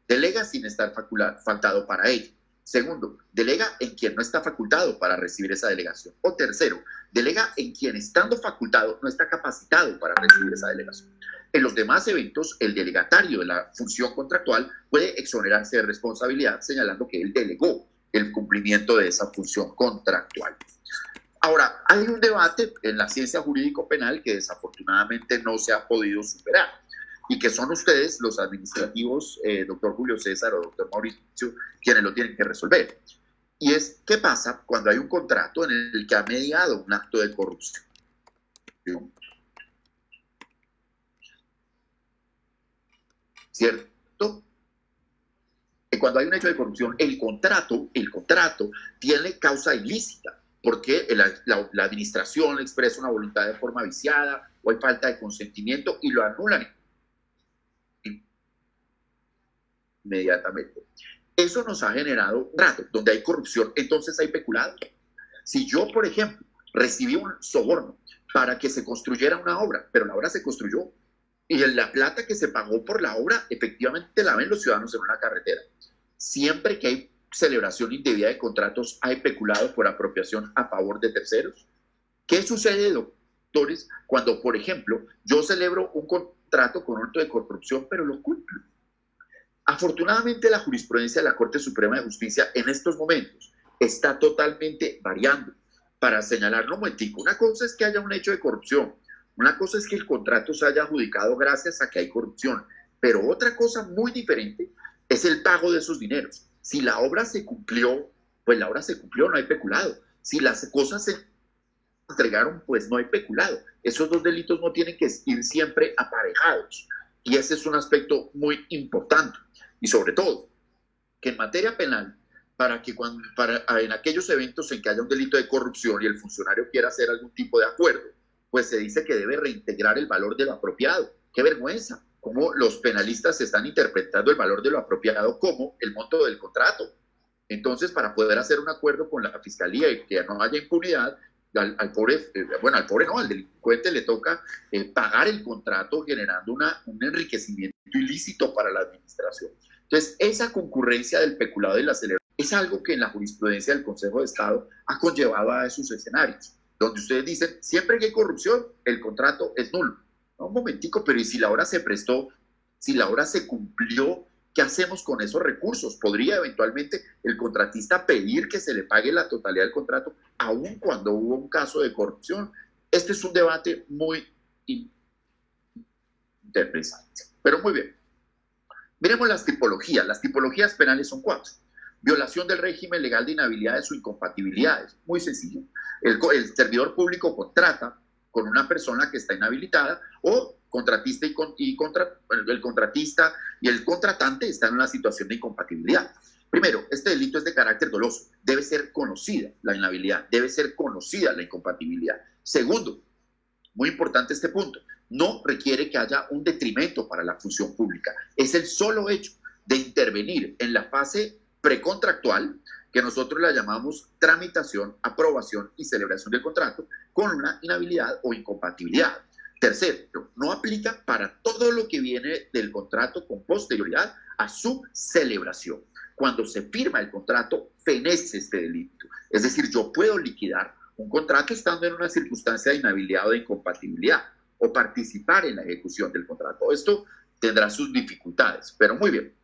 delega sin estar facultado para ello. Segundo, delega en quien no está facultado para recibir esa delegación. O tercero, delega en quien estando facultado no está capacitado para recibir esa delegación. En los demás eventos, el delegatario de la función contractual puede exonerarse de responsabilidad señalando que él delegó el cumplimiento de esa función contractual. Ahora, hay un debate en la ciencia jurídico-penal que desafortunadamente no se ha podido superar y que son ustedes, los administrativos, doctor Julio César o doctor Mauricio, quienes lo tienen que resolver. Y es, ¿qué pasa cuando hay un contrato en el que ha mediado un acto de corrupción? ¿Cierto? Que cuando hay un hecho de corrupción, el contrato tiene causa ilícita, porque la administración expresa una voluntad de forma viciada o hay falta de consentimiento y lo anulan inmediatamente. Eso nos ha generado un trato donde hay corrupción, entonces hay peculado. Si yo, por ejemplo, recibí un soborno para que se construyera una obra, pero la obra se construyó y la plata que se pagó por la obra efectivamente la ven los ciudadanos en una carretera. Siempre que hay celebración indebida de contratos, hay peculado por apropiación a favor de terceros. ¿Qué sucede, doctores, cuando, por ejemplo, yo celebro un contrato con un acto de corrupción, pero lo cumplo? Afortunadamente, la jurisprudencia de la Corte Suprema de Justicia en estos momentos está totalmente variando para señalar, no, momentico, una cosa es que haya un hecho de corrupción, una cosa es que el contrato se haya adjudicado gracias a que hay corrupción, pero otra cosa muy diferente es el pago de esos dineros. Si la obra se cumplió, pues la obra se cumplió, no hay peculado. Si las cosas se entregaron, pues no hay peculado. Esos dos delitos no tienen que ir siempre aparejados. Y ese es un aspecto muy importante. Y sobre todo, que en materia penal, en aquellos eventos en que haya un delito de corrupción y el funcionario quiera hacer algún tipo de acuerdo, pues se dice que debe reintegrar el valor de lo apropiado. ¡Qué vergüenza! Cómo los penalistas están interpretando el valor de lo apropiado como el monto del contrato. Entonces, para poder hacer un acuerdo con la fiscalía y que no haya impunidad, al pobre no, al delincuente le toca pagar el contrato generando un enriquecimiento ilícito para la administración. Entonces, esa concurrencia del peculado y la celebración es algo que en la jurisprudencia del Consejo de Estado ha conllevado a esos escenarios, donde ustedes dicen, siempre que hay corrupción, el contrato es nulo. No, un momentico, pero ¿y si la obra se prestó, si la obra se cumplió, qué hacemos con esos recursos? ¿Podría eventualmente el contratista pedir que se le pague la totalidad del contrato, aun cuando hubo un caso de corrupción? Este es un debate muy interesante. Pero muy bien. Miremos las tipologías. Las tipologías penales son 4. Violación del régimen legal de inhabilidades o incompatibilidades. Muy sencillo. El servidor público contrata con una persona que está inhabilitada o contratista el contratista y el contratante están en una situación de incompatibilidad. Primero, este delito es de carácter doloso. Debe ser conocida la inhabilidad, debe ser conocida la incompatibilidad. Segundo, muy importante este punto, no requiere que haya un detrimento para la función pública. Es el solo hecho de intervenir en la fase precontractual, que nosotros la llamamos tramitación, aprobación y celebración del contrato, con una inhabilidad o incompatibilidad. Tercero, no aplica para todo lo que viene del contrato con posterioridad a su celebración. Cuando se firma el contrato, fenece este delito. Es decir, yo puedo liquidar un contrato estando en una circunstancia de inhabilidad o de incompatibilidad o participar en la ejecución del contrato. Esto tendrá sus dificultades, pero muy bien.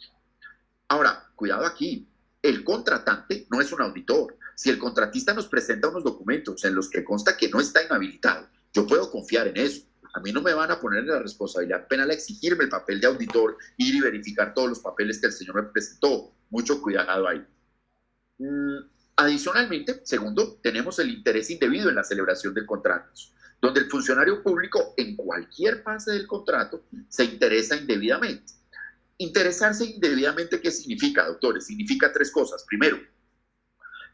Ahora, cuidado aquí. El contratante no es un auditor. Si el contratista nos presenta unos documentos en los que consta que no está inhabilitado, yo puedo confiar en eso. A mí no me van a poner en la responsabilidad penal a exigirme el papel de auditor, ir y verificar todos los papeles que el señor me presentó. Mucho cuidado ahí. Adicionalmente, segundo, tenemos el interés indebido en la celebración del contrato, donde el funcionario público en cualquier fase del contrato se interesa indebidamente. Interesarse indebidamente, ¿qué significa, doctores? Significa 3 cosas. Primero,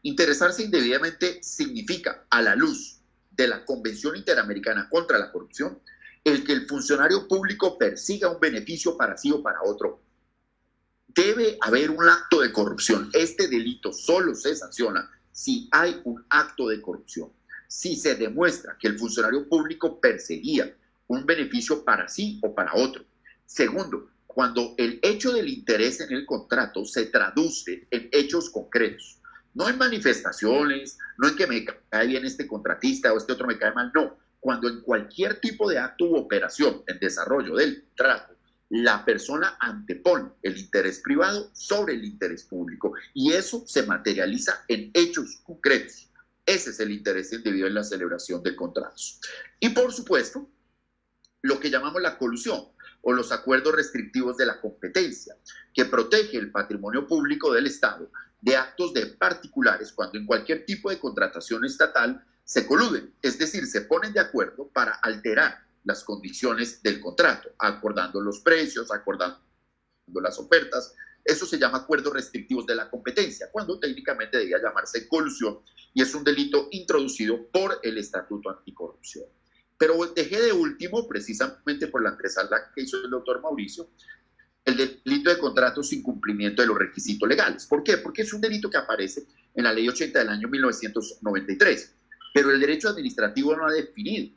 interesarse indebidamente significa, a la luz de la Convención Interamericana contra la Corrupción, el que el funcionario público persiga un beneficio para sí o para otro. Debe haber un acto de corrupción. Este delito solo se sanciona si hay un acto de corrupción. Si se demuestra que el funcionario público perseguía un beneficio para sí o para otro. Segundo, cuando el hecho del interés en el contrato se traduce en hechos concretos, no en manifestaciones, no en que me cae bien este contratista o este otro me cae mal, no. cuando en cualquier tipo de acto u operación en desarrollo del contrato, la persona antepone el interés privado sobre el interés público y eso se materializa en hechos concretos. Ese es el interés indebido en la celebración de contratos. Y por supuesto, lo que llamamos la colusión o los acuerdos restrictivos de la competencia, que protege el patrimonio público del Estado de actos de particulares cuando en cualquier tipo de contratación estatal se coluden, es decir, se ponen de acuerdo para alterar las condiciones del contrato, acordando los precios, acordando las ofertas. Eso se llama acuerdos restrictivos de la competencia, cuando técnicamente debía llamarse colusión y es un delito introducido por el Estatuto Anticorrupción. Pero dejé de último, precisamente por la antesala que hizo el doctor Mauricio, el delito de contrato sin cumplimiento de los requisitos legales. ¿Por qué? Porque es un delito que aparece en la Ley 80 del año 1993, pero el derecho administrativo no ha definido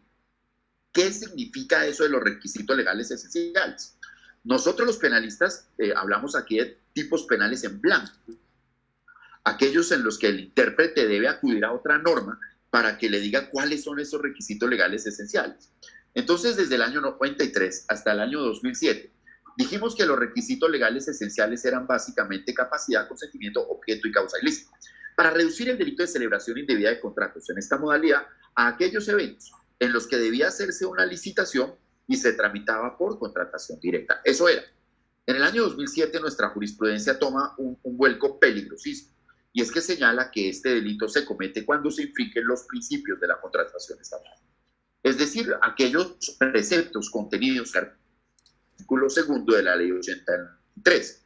qué significa eso de los requisitos legales esenciales. Nosotros los penalistas hablamos aquí de tipos penales en blanco, aquellos en los que el intérprete debe acudir a otra norma para que le diga cuáles son esos requisitos legales esenciales. Entonces, desde el año 93 hasta el año 2007, dijimos que los requisitos legales esenciales eran básicamente capacidad, consentimiento, objeto y causa ilícita, para reducir el delito de celebración indebida de contratos en esta modalidad a aquellos eventos en los que debía hacerse una licitación y se tramitaba por contratación directa. Eso era. En el año 2007 nuestra jurisprudencia toma un vuelco peligrosísimo, y es que señala que este delito se comete cuando se infringen los principios de la contratación estatal. Es decir, aquellos preceptos contenidos en el artículo 2 de la Ley 83.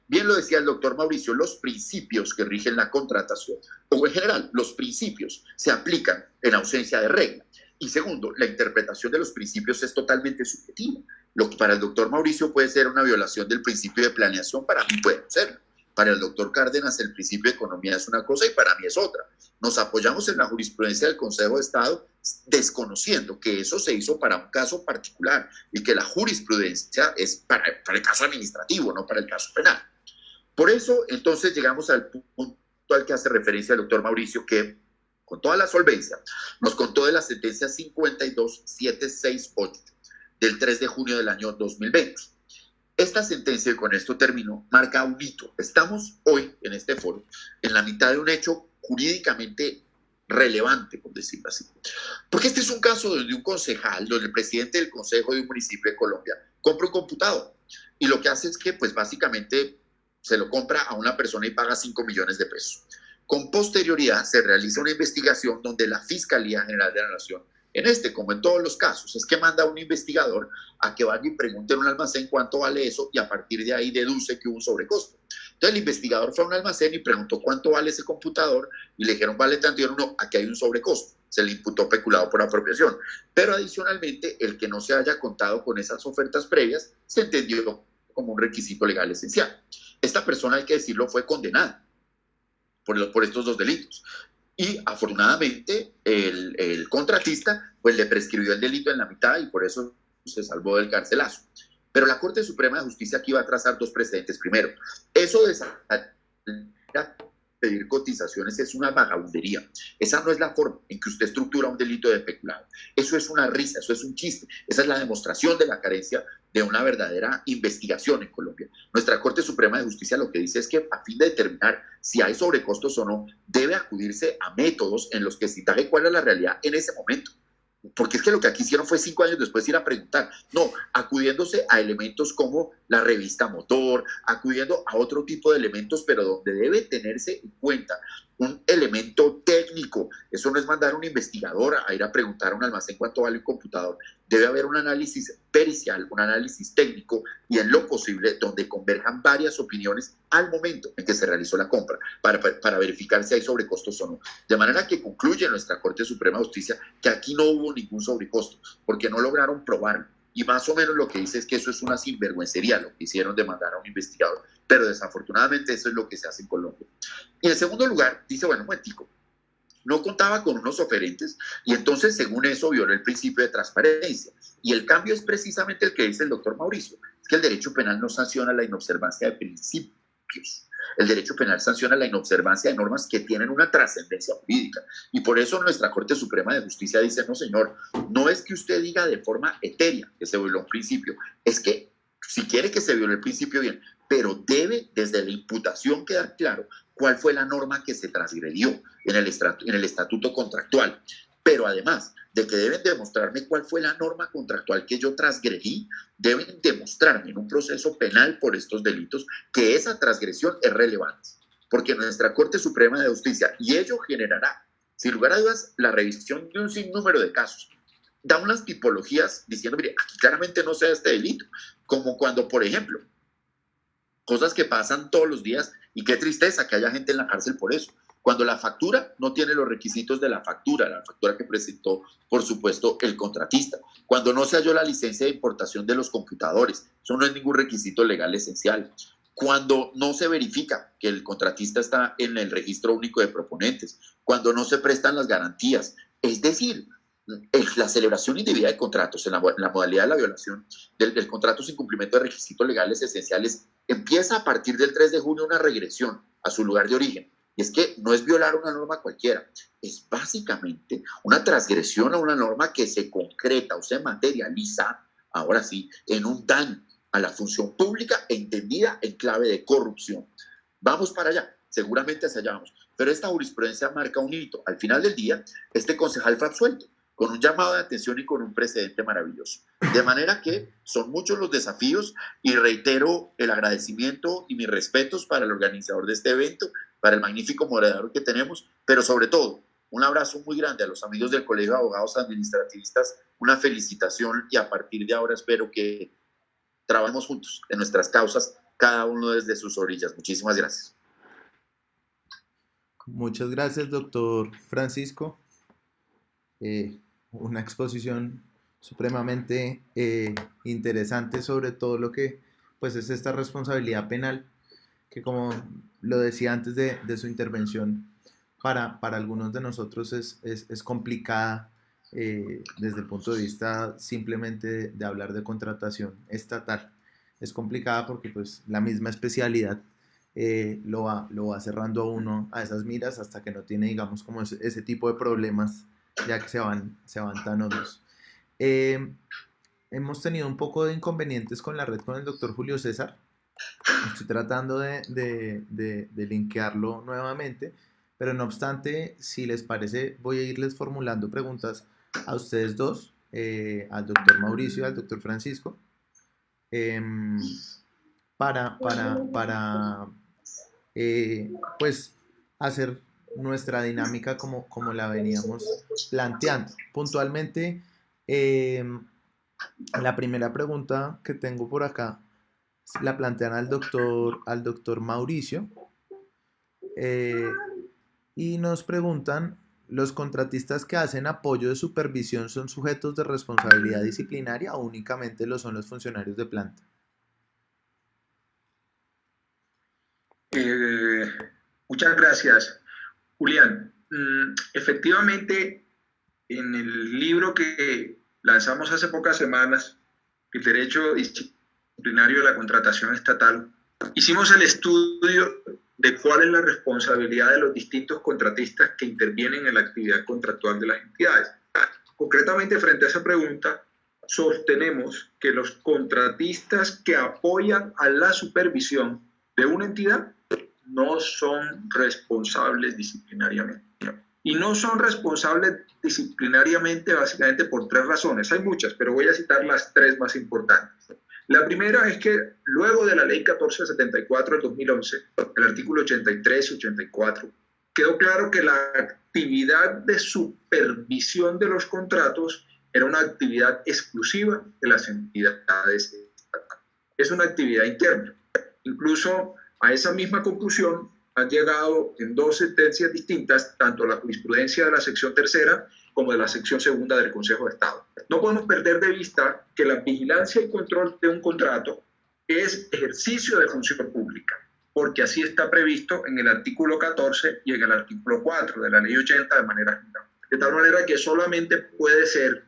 Bien lo decía el doctor Mauricio, los principios que rigen la contratación, o en general, los principios se aplican en ausencia de regla. Y segundo, la interpretación de los principios es totalmente subjetiva. Lo que para el doctor Mauricio puede ser una violación del principio de planeación, para mí puede serlo. Para el doctor Cárdenas el principio de economía es una cosa y para mí es otra. Nos apoyamos en la jurisprudencia del Consejo de Estado desconociendo que eso se hizo para un caso particular y que la jurisprudencia es para el caso administrativo, no para el caso penal. Por eso, entonces, llegamos al punto al que hace referencia el doctor Mauricio, que con toda la solvencia nos contó de la sentencia 52768 del 3 de junio del año 2020. Esta sentencia, y con esto termino, marca un hito. Estamos hoy en este foro en la mitad de un hecho jurídicamente relevante, por decirlo así. Porque este es un caso donde un concejal, donde el presidente del consejo de un municipio de Colombia compra un computador y lo que hace es que, pues básicamente, se lo compra a una persona y paga 5 millones de pesos. Con posterioridad se realiza una investigación donde la Fiscalía General de la Nación, en este como en todos los casos, es que manda a un investigador a que vaya y pregunte en un almacén cuánto vale eso y a partir de ahí deduce que hubo un sobrecosto. Entonces el investigador fue a un almacén y preguntó cuánto vale ese computador y le dijeron vale tanto y dijeron no, aquí hay un sobrecosto. Se le imputó peculado por apropiación. Pero adicionalmente el que no se haya contado con esas ofertas previas se entendió como un requisito legal esencial. Esta persona, hay que decirlo, fue condenada por estos dos delitos. Y afortunadamente el contratista pues le prescribió el delito en la mitad y por eso se salvó del carcelazo. Pero la Corte Suprema de Justicia aquí va a trazar dos precedentes. Primero, eso de pedir cotizaciones es una vagabundería. Esa no es la forma en que usted estructura un delito de peculado. Eso es una risa, eso es un chiste. Esa es la demostración de la carencia de una verdadera investigación en Colombia. Nuestra Corte Suprema de Justicia lo que dice es que a fin de determinar si hay sobrecostos o no, debe acudirse a métodos en los que se indague cuál es la realidad en ese momento. Porque es que lo que aquí hicieron fue 5 años después ir a preguntar. No, acudiéndose a elementos como la revista motor, acudiendo a otro tipo de elementos, pero donde debe tenerse en cuenta un elemento técnico. Eso no es mandar a un investigador a ir a preguntar a un almacén cuánto vale un computador. Debe haber un análisis pericial, un análisis técnico y en lo posible donde converjan varias opiniones al momento en que se realizó la compra para verificar si hay sobrecostos o no. De manera que concluye nuestra Corte Suprema de Justicia que aquí no hubo ningún sobrecosto porque no lograron probarlo. Y más o menos lo que dice es que eso es una sinvergüencería, lo que hicieron de mandar a un investigador. Pero desafortunadamente eso es lo que se hace en Colombia. Y en segundo lugar, dice, bueno, un momentico, no contaba con unos oferentes y entonces según eso violó el principio de transparencia. Y el cambio es precisamente el que dice el doctor Mauricio, es que el derecho penal no sanciona la inobservancia de principios. principios. El derecho penal sanciona la inobservancia de normas que tienen una trascendencia jurídica. Y por eso nuestra Corte Suprema de Justicia dice, no señor, no es que usted diga de forma etérea que se violó un principio, es que si quiere que se viole el principio, bien, pero debe desde la imputación quedar claro cuál fue la norma que se transgredió en el estatuto contractual. Pero además de que deben demostrarme cuál fue la norma contractual que yo transgredí, deben demostrarme en un proceso penal por estos delitos que esa transgresión es relevante. Porque nuestra Corte Suprema de Justicia, y ello generará, sin lugar a dudas, la revisión de un sinnúmero de casos, da unas tipologías diciendo, mire, aquí claramente no se da este delito, como cuando, por ejemplo, cosas que pasan todos los días, y qué tristeza que haya gente en la cárcel por eso. Cuando la factura no tiene los requisitos de la factura que presentó, por supuesto, el contratista. Cuando no se halló la licencia de importación de los computadores, eso no es ningún requisito legal esencial. Cuando no se verifica que el contratista está en el registro único de proponentes, cuando no se prestan las garantías, es decir, la celebración indebida de contratos en la modalidad de la violación del contrato sin cumplimiento de requisitos legales esenciales, empieza a partir del 3 de junio una regresión a su lugar de origen. Y es que no es violar una norma cualquiera, es básicamente una transgresión a una norma que se concreta o se materializa, ahora sí, en un daño a la función pública entendida en clave de corrupción. Vamos para allá, seguramente hacia allá vamos. Pero esta jurisprudencia marca un hito. Al final del día, este concejal fue absuelto, con un llamado de atención y con un precedente maravilloso. De manera que son muchos los desafíos y reitero el agradecimiento y mis respetos para el organizador de este evento, para el magnífico moderador que tenemos, pero sobre todo un abrazo muy grande a los amigos del Colegio de Abogados Administrativistas, una felicitación y a partir de ahora espero que trabajemos juntos en nuestras causas, cada uno desde sus orillas. Muchísimas gracias. Muchas gracias, doctor Francisco. Una exposición supremamente interesante sobre todo lo que pues, es esta responsabilidad penal, que como lo decía antes de su intervención, para algunos de nosotros es complicada desde el punto de vista simplemente de hablar de contratación estatal. Es complicada porque pues, la misma especialidad lo va cerrando a uno a esas miras hasta que no tiene, digamos, como ese tipo de problemas, ya que se van tan hondos. Hemos tenido un poco de inconvenientes con la red con el doctor Julio César. Estoy tratando de linkearlo nuevamente, pero no obstante, si les parece, voy a irles formulando preguntas a ustedes dos, al doctor Mauricio y al doctor Francisco, para pues hacer nuestra dinámica como la veníamos planteando. Puntualmente, la primera pregunta que tengo por acá la plantean al doctor Mauricio y nos preguntan: ¿los contratistas que hacen apoyo de supervisión son sujetos de responsabilidad disciplinaria o únicamente lo son los funcionarios de planta? Muchas gracias, Julián. Efectivamente, en el libro que lanzamos hace pocas semanas, El Derecho Disciplinario de la Contratación Estatal, hicimos el estudio de cuál es la responsabilidad de los distintos contratistas que intervienen en la actividad contractual de las entidades. Concretamente, frente a esa pregunta, sostenemos que los contratistas que apoyan a la supervisión de una entidad no son responsables disciplinariamente. Y no son responsables disciplinariamente básicamente por tres razones. Hay muchas, pero voy a citar las tres más importantes. La primera es que luego de la Ley 1474 del 2011, el artículo 83 y 84, quedó claro que la actividad de supervisión de los contratos era una actividad exclusiva de las entidades estatales. Es una actividad interna. Incluso a esa misma conclusión han llegado en dos sentencias distintas, tanto la jurisprudencia de la sección tercera como de la sección segunda del Consejo de Estado. No podemos perder de vista que la vigilancia y control de un contrato es ejercicio de función pública, porque así está previsto en el artículo 14 y en el artículo 4 de la Ley 80 de manera general. De tal manera que solamente puede ser,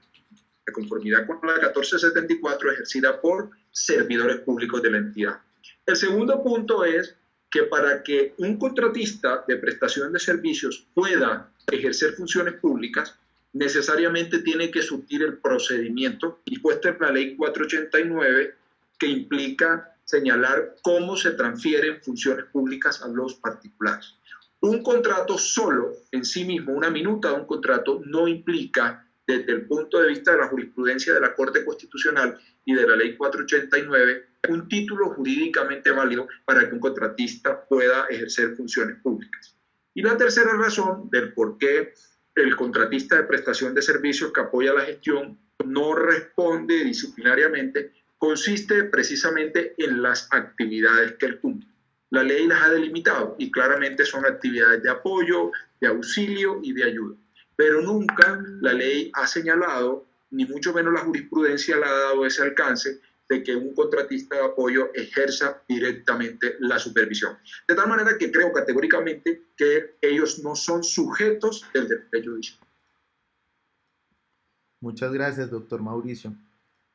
de conformidad con la 1474, ejercida por servidores públicos de la entidad. El segundo punto es que para que un contratista de prestación de servicios pueda ejercer funciones públicas, necesariamente tiene que surtir el procedimiento dispuesto en la Ley 489, que implica señalar cómo se transfieren funciones públicas a los particulares. Un contrato solo, en sí mismo, una minuta de un contrato, no implica, desde el punto de vista de la jurisprudencia de la Corte Constitucional y de la Ley 489, un título jurídicamente válido para que un contratista pueda ejercer funciones públicas. Y la tercera razón del por qué el contratista de prestación de servicios que apoya la gestión no responde disciplinariamente consiste precisamente en las actividades que él cumple. La ley las ha delimitado y claramente son actividades de apoyo, de auxilio y de ayuda. Pero nunca la ley ha señalado, ni mucho menos la jurisprudencia le ha dado ese alcance de que un contratista de apoyo ejerza directamente la supervisión. De tal manera que creo categóricamente que ellos no son sujetos del derecho judicial. Muchas gracias, doctor Mauricio.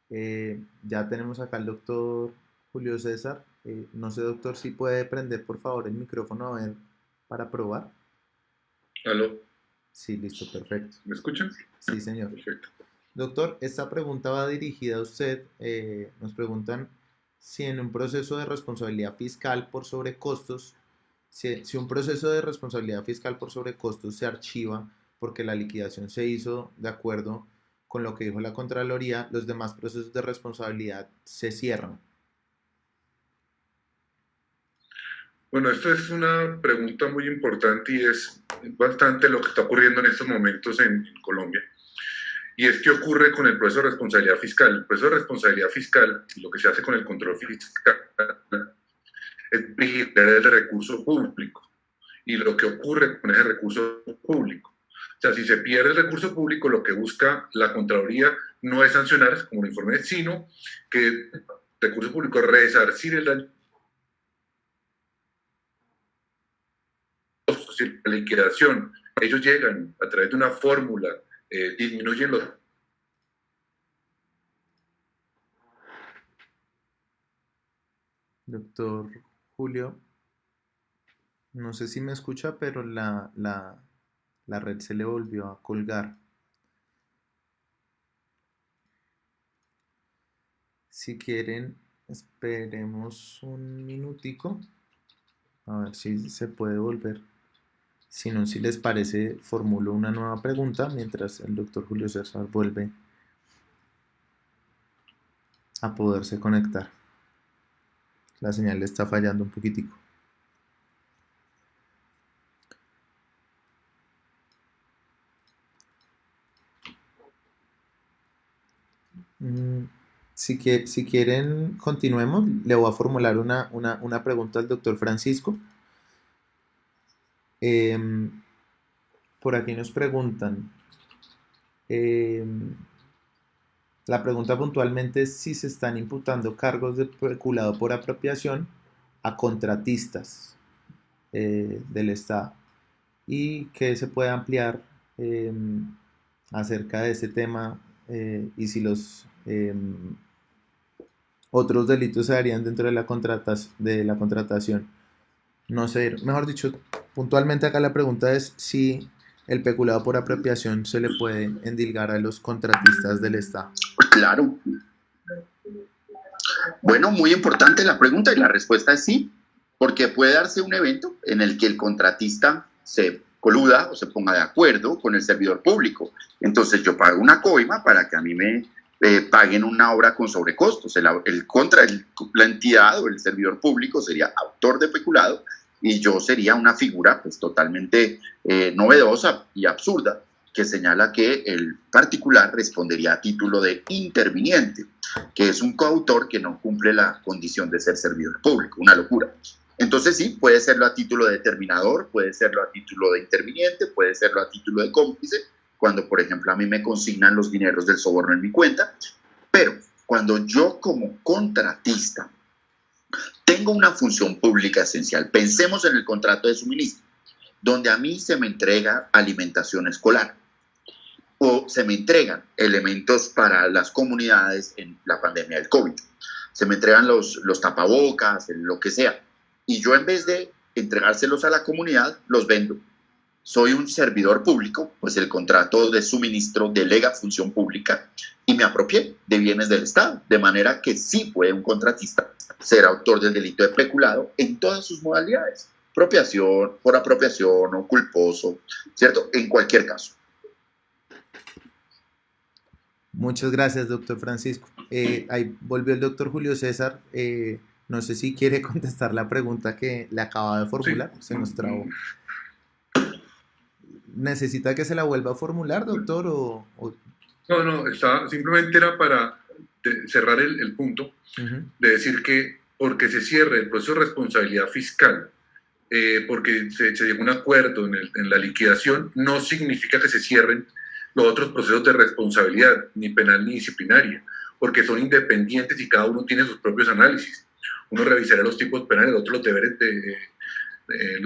Ya tenemos acá al doctor Julio César. No sé, doctor, si puede prender por favor el micrófono a ver, para probar. ¿Aló? Sí, listo, perfecto. ¿Me escuchan? Sí, señor. Perfecto. Doctor, esta pregunta va dirigida a usted. Nos preguntan si en un proceso de responsabilidad fiscal por sobrecostos, si un proceso de responsabilidad fiscal por sobrecostos se archiva porque la liquidación se hizo de acuerdo con lo que dijo la Contraloría, los demás procesos de responsabilidad se cierran. Bueno, esto es una pregunta muy importante y es bastante lo que está ocurriendo en estos momentos en Colombia. Y es que ocurre con el proceso de responsabilidad fiscal. El proceso de responsabilidad fiscal, lo que se hace con el control fiscal, es vigilar el recurso público y lo que ocurre con ese recurso público. O sea, si se pierde el recurso público, lo que busca la Contraloría no es sancionar, como lo informé, sino que el recurso público resarcir el daño. La liquidación, ellos llegan a través de una fórmula, disminuyen los... Doctor Julio, no sé si me escucha, pero la red se le volvió a colgar. Si quieren, esperemos un minutico. A ver si se puede volver. Si no, si les parece, formulo una nueva pregunta mientras el doctor Julio César vuelve a poderse conectar. La señal le está fallando un poquitico. Si quieren, continuemos. Le voy a formular una pregunta al doctor Francisco. Por aquí nos preguntan. La pregunta puntualmente es si se están imputando cargos de peculado por apropiación a contratistas del Estado y que se puede ampliar acerca de ese tema y si los otros delitos se harían dentro de la contratación. No sé, mejor dicho, puntualmente acá la pregunta es si el peculado por apropiación se le puede endilgar a los contratistas del Estado. Claro. Bueno, muy importante la pregunta y la respuesta es sí, porque puede darse un evento en el que el contratista se coluda o se ponga de acuerdo con el servidor público. Entonces yo pago una coima para que a mí me paguen una obra con sobrecostos. La entidad o el servidor público sería autor de peculado y yo sería una figura pues totalmente novedosa y absurda que señala que el particular respondería a título de interviniente, que es un coautor que no cumple la condición de ser servidor público, una locura. Entonces sí, puede serlo a título de determinador, puede serlo a título de interviniente, puede serlo a título de cómplice, cuando por ejemplo a mí me consignan los dineros del soborno en mi cuenta, pero cuando yo como contratista tengo una función pública esencial, pensemos en el contrato de suministro, donde a mí se me entrega alimentación escolar o se me entregan elementos para las comunidades en la pandemia del COVID, se me entregan los tapabocas, lo que sea. y yo en vez de entregárselos a la comunidad, los vendo. Soy un servidor público, pues el contrato de suministro delega función pública y me apropié de bienes del Estado, de manera que sí puede un contratista ser autor del delito de peculado en todas sus modalidades, apropiación, por apropiación o culposo, ¿cierto? En cualquier caso. Muchas gracias, doctor Francisco. Ahí volvió el doctor Julio César. No sé si quiere contestar la pregunta que le acababa de formular. Sí. Se nos trabó. ¿Necesita que se la vuelva a formular, doctor? No, simplemente era para cerrar el punto de decir que porque se cierre el proceso de responsabilidad fiscal, porque se llegó a un acuerdo en la liquidación, no significa que se cierren los otros procesos de responsabilidad, ni penal ni disciplinaria, porque son independientes y cada uno tiene sus propios análisis. Uno revisará los tipos penales, el otro los deberes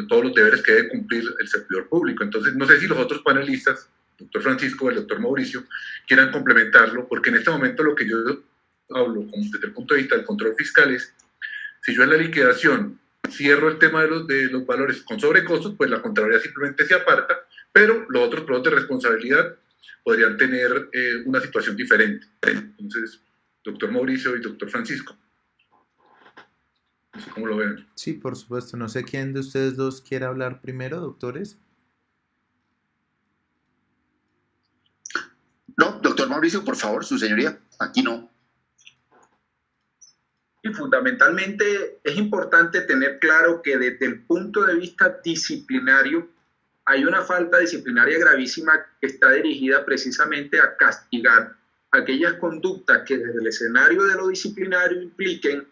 todos los deberes que debe cumplir el servidor público. Entonces, no sé si los otros panelistas, el doctor Francisco o el doctor Mauricio, quieran complementarlo, porque en este momento lo que yo hablo desde el punto de vista del control fiscal es, si yo en la liquidación cierro el tema de los valores con sobrecostos, pues la Contraloría simplemente se aparta, pero los otros procesos de responsabilidad podrían tener una situación diferente. Entonces, doctor Mauricio y doctor Francisco, no sé cómo lo ven. Sí, por supuesto. No sé quién de ustedes dos quiere hablar primero, doctores. No, doctor Mauricio, por favor, su señoría, aquí no. Y fundamentalmente es importante tener claro que desde el punto de vista disciplinario hay una falta disciplinaria gravísima que está dirigida precisamente a castigar aquellas conductas que desde el escenario de lo disciplinario impliquen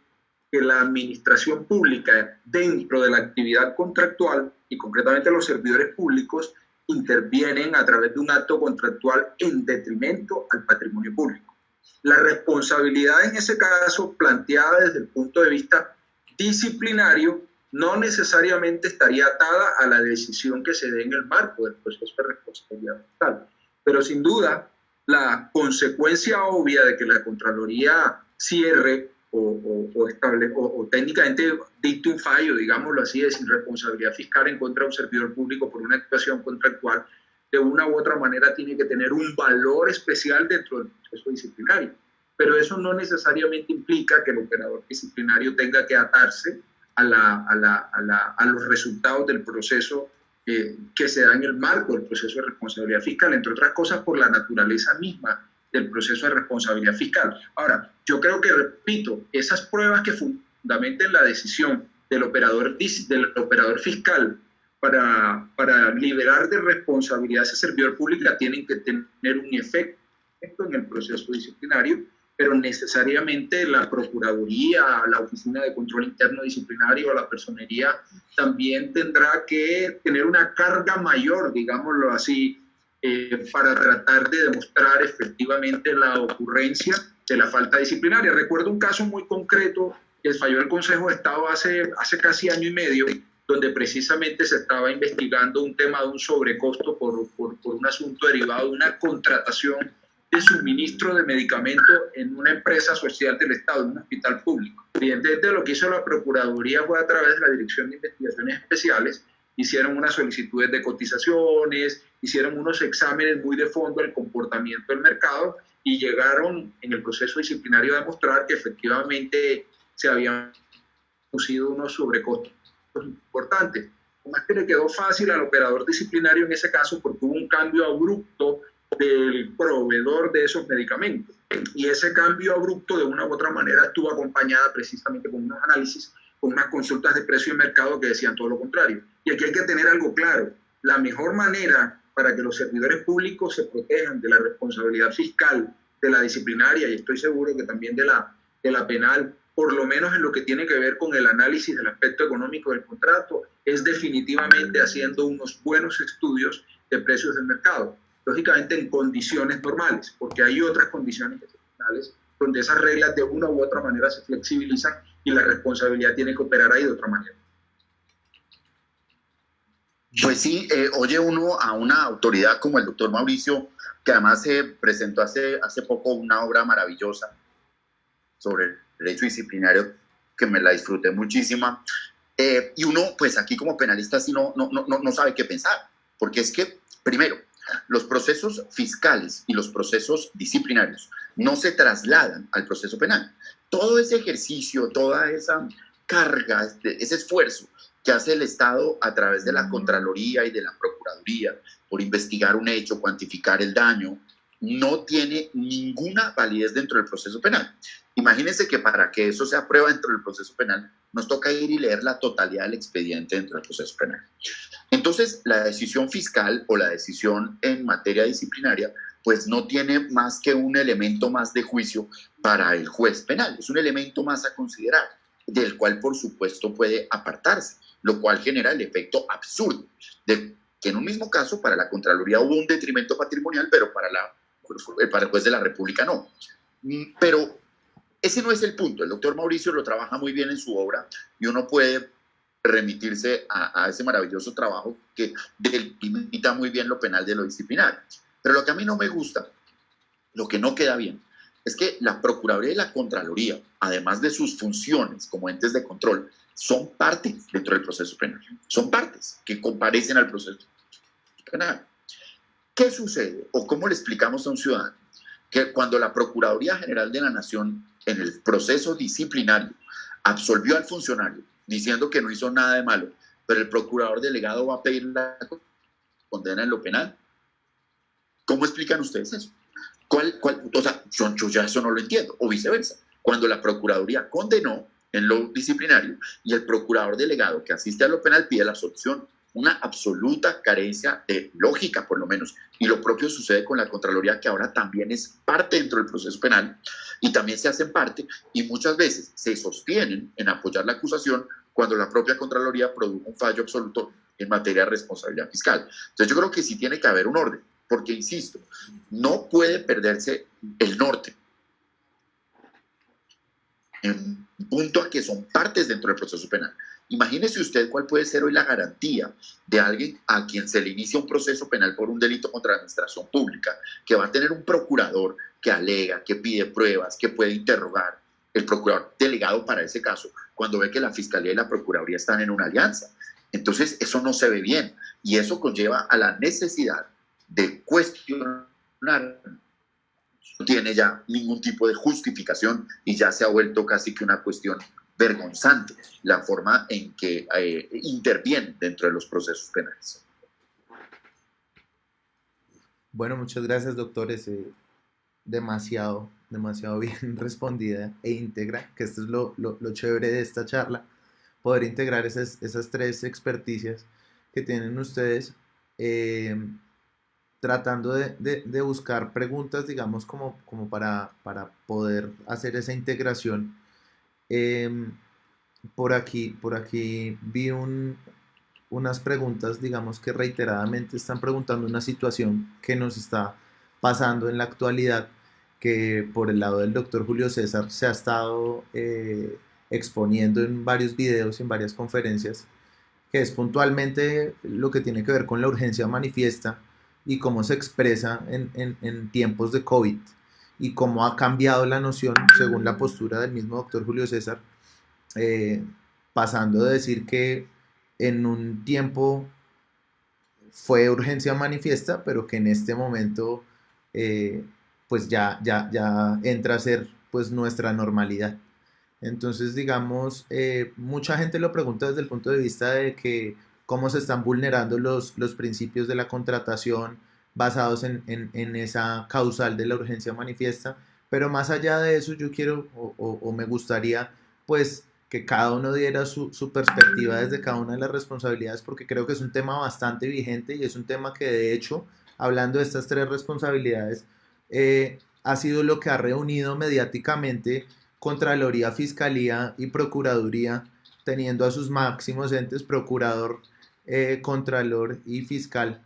que la administración pública dentro de la actividad contractual y concretamente los servidores públicos intervienen a través de un acto contractual en detrimento al patrimonio público. La responsabilidad en ese caso, planteada desde el punto de vista disciplinario, no necesariamente estaría atada a la decisión que se dé en el marco del proceso de responsabilidad fiscal. Pero sin duda, la consecuencia obvia de que la Contraloría cierre o técnicamente dicte un fallo, digámoslo así, de sin responsabilidad fiscal en contra de un servidor público por una actuación contractual, de una u otra manera tiene que tener un valor especial dentro del proceso disciplinario. Pero eso no necesariamente implica que el operador disciplinario tenga que atarse a los resultados del proceso que se da en el marco del proceso de responsabilidad fiscal, entre otras cosas por la naturaleza misma del proceso de responsabilidad fiscal. Ahora, yo creo que, repito, esas pruebas que fundamenten la decisión del operador fiscal para liberar de responsabilidad a ese servidor público tienen que tener un efecto en el proceso disciplinario, pero necesariamente la Procuraduría, la Oficina de Control Interno Disciplinario o la Personería también tendrá que tener una carga mayor, digámoslo así, para tratar de demostrar efectivamente la ocurrencia de la falta disciplinaria. Recuerdo un caso muy concreto que falló el Consejo de Estado hace casi año y medio, donde precisamente se estaba investigando un tema de un sobrecosto por un asunto derivado de una contratación de suministro de medicamentos en una empresa social del Estado, en un hospital público. Evidentemente lo que hizo la Procuraduría fue a través de la Dirección de Investigaciones Especiales, hicieron unas solicitudes de cotizaciones, hicieron unos exámenes muy de fondo del comportamiento del mercado y llegaron en el proceso disciplinario a demostrar que efectivamente se habían producido unos sobrecostos importantes. Además que le quedó fácil al operador disciplinario en ese caso porque hubo un cambio abrupto del proveedor de esos medicamentos. Y ese cambio abrupto de una u otra manera estuvo acompañada precisamente con unos análisis, con unas consultas de precio de mercado que decían todo lo contrario. Y aquí hay que tener algo claro. La mejor manera para que los servidores públicos se protejan de la responsabilidad fiscal, de la disciplinaria y estoy seguro que también de la penal, por lo menos en lo que tiene que ver con el análisis del aspecto económico del contrato, es definitivamente haciendo unos buenos estudios de precios del mercado. Lógicamente en condiciones normales, porque hay otras condiciones excepcionales donde esas reglas de una u otra manera se flexibilizan y la responsabilidad tiene que operar ahí de otra manera. Pues sí, oye uno a una autoridad como el doctor Mauricio, que además se presentó hace poco una obra maravillosa sobre el derecho disciplinario, que me la disfruté muchísima, Y uno, pues aquí como penalista, sí no sabe qué pensar, porque es que, primero, los procesos fiscales y los procesos disciplinarios no se trasladan al proceso penal. Todo ese ejercicio, toda esa carga, ese esfuerzo que hace el Estado a través de la Contraloría y de la Procuraduría por investigar un hecho, cuantificar el daño, no tiene ninguna validez dentro del proceso penal. Imagínense que para que eso se apruebe dentro del proceso penal, nos toca ir y leer la totalidad del expediente dentro del proceso penal. Entonces, la decisión fiscal o la decisión en materia disciplinaria, pues no tiene más que un elemento más de juicio para el juez penal. Es un elemento más a considerar, del cual, por supuesto, puede apartarse, lo cual genera el efecto absurdo de que en un mismo caso, para la Contraloría hubo un detrimento patrimonial, pero para el juez de la República no. Pero ese no es el punto. El doctor Mauricio lo trabaja muy bien en su obra y uno puede remitirse a ese maravilloso trabajo que delimita muy bien lo penal de lo disciplinario. Pero lo que a mí no me gusta, lo que no queda bien, es que la Procuraduría y la Contraloría, además de sus funciones como entes de control, son partes dentro del proceso penal. Son partes que comparecen al proceso penal. ¿Qué sucede o cómo le explicamos a un ciudadano que cuando la Procuraduría General de la Nación en el proceso disciplinario absolvió al funcionario diciendo que no hizo nada de malo, pero el procurador delegado va a pedir la condena en lo penal? ¿Cómo explican ustedes eso? O sea, yo ya eso no lo entiendo, o viceversa. Cuando la Procuraduría condenó en lo disciplinario y el procurador delegado que asiste a lo penal pide la absolución, una absoluta carencia de lógica, por lo menos. Y lo propio sucede con la Contraloría, que ahora también es parte dentro del proceso penal y también se hacen parte y muchas veces se sostienen en apoyar la acusación cuando la propia Contraloría produjo un fallo absoluto en materia de responsabilidad fiscal. Entonces yo creo que sí tiene que haber un orden, porque insisto, no puede perderse el norte en punto a que son partes dentro del proceso penal. Imagínese usted cuál puede ser hoy la garantía de alguien a quien se le inicia un proceso penal por un delito contra la administración pública, que va a tener un procurador que alega, que pide pruebas, que puede interrogar, el procurador delegado para ese caso, cuando ve que la Fiscalía y la Procuraduría están en una alianza. Entonces, eso no se ve bien y eso conlleva a la necesidad de cuestionar. No tiene ya ningún tipo de justificación y ya se ha vuelto casi que una cuestión vergonzante la forma en que intervienen dentro de los procesos penales. Bueno, muchas gracias, doctores. Demasiado bien respondida e íntegra, que esto es lo chévere de esta charla, poder integrar esas tres experticias que tienen ustedes, tratando de buscar preguntas, digamos, como para poder hacer esa integración. Por aquí vi unas preguntas, digamos, que reiteradamente están preguntando una situación que nos está pasando en la actualidad, que por el lado del doctor Julio César se ha estado exponiendo en varios videos, en varias conferencias, que es puntualmente lo que tiene que ver con la urgencia manifiesta y cómo se expresa en tiempos de COVID y cómo ha cambiado la noción según la postura del mismo doctor Julio César, eh, pasando de decir que en un tiempo fue urgencia manifiesta, pero que en este momento pues ya entra a ser pues nuestra normalidad. Entonces, digamos, mucha gente lo pregunta desde el punto de vista de que cómo se están vulnerando los principios de la contratación basados en esa causal de la urgencia manifiesta, pero más allá de eso yo quiero o me gustaría pues que cada uno diera su perspectiva desde cada una de las responsabilidades, porque creo que es un tema bastante vigente y es un tema que de hecho, hablando de estas tres responsabilidades, ha sido lo que ha reunido mediáticamente Contraloría, Fiscalía y Procuraduría, teniendo a sus máximos entes, Procurador, Contralor y Fiscal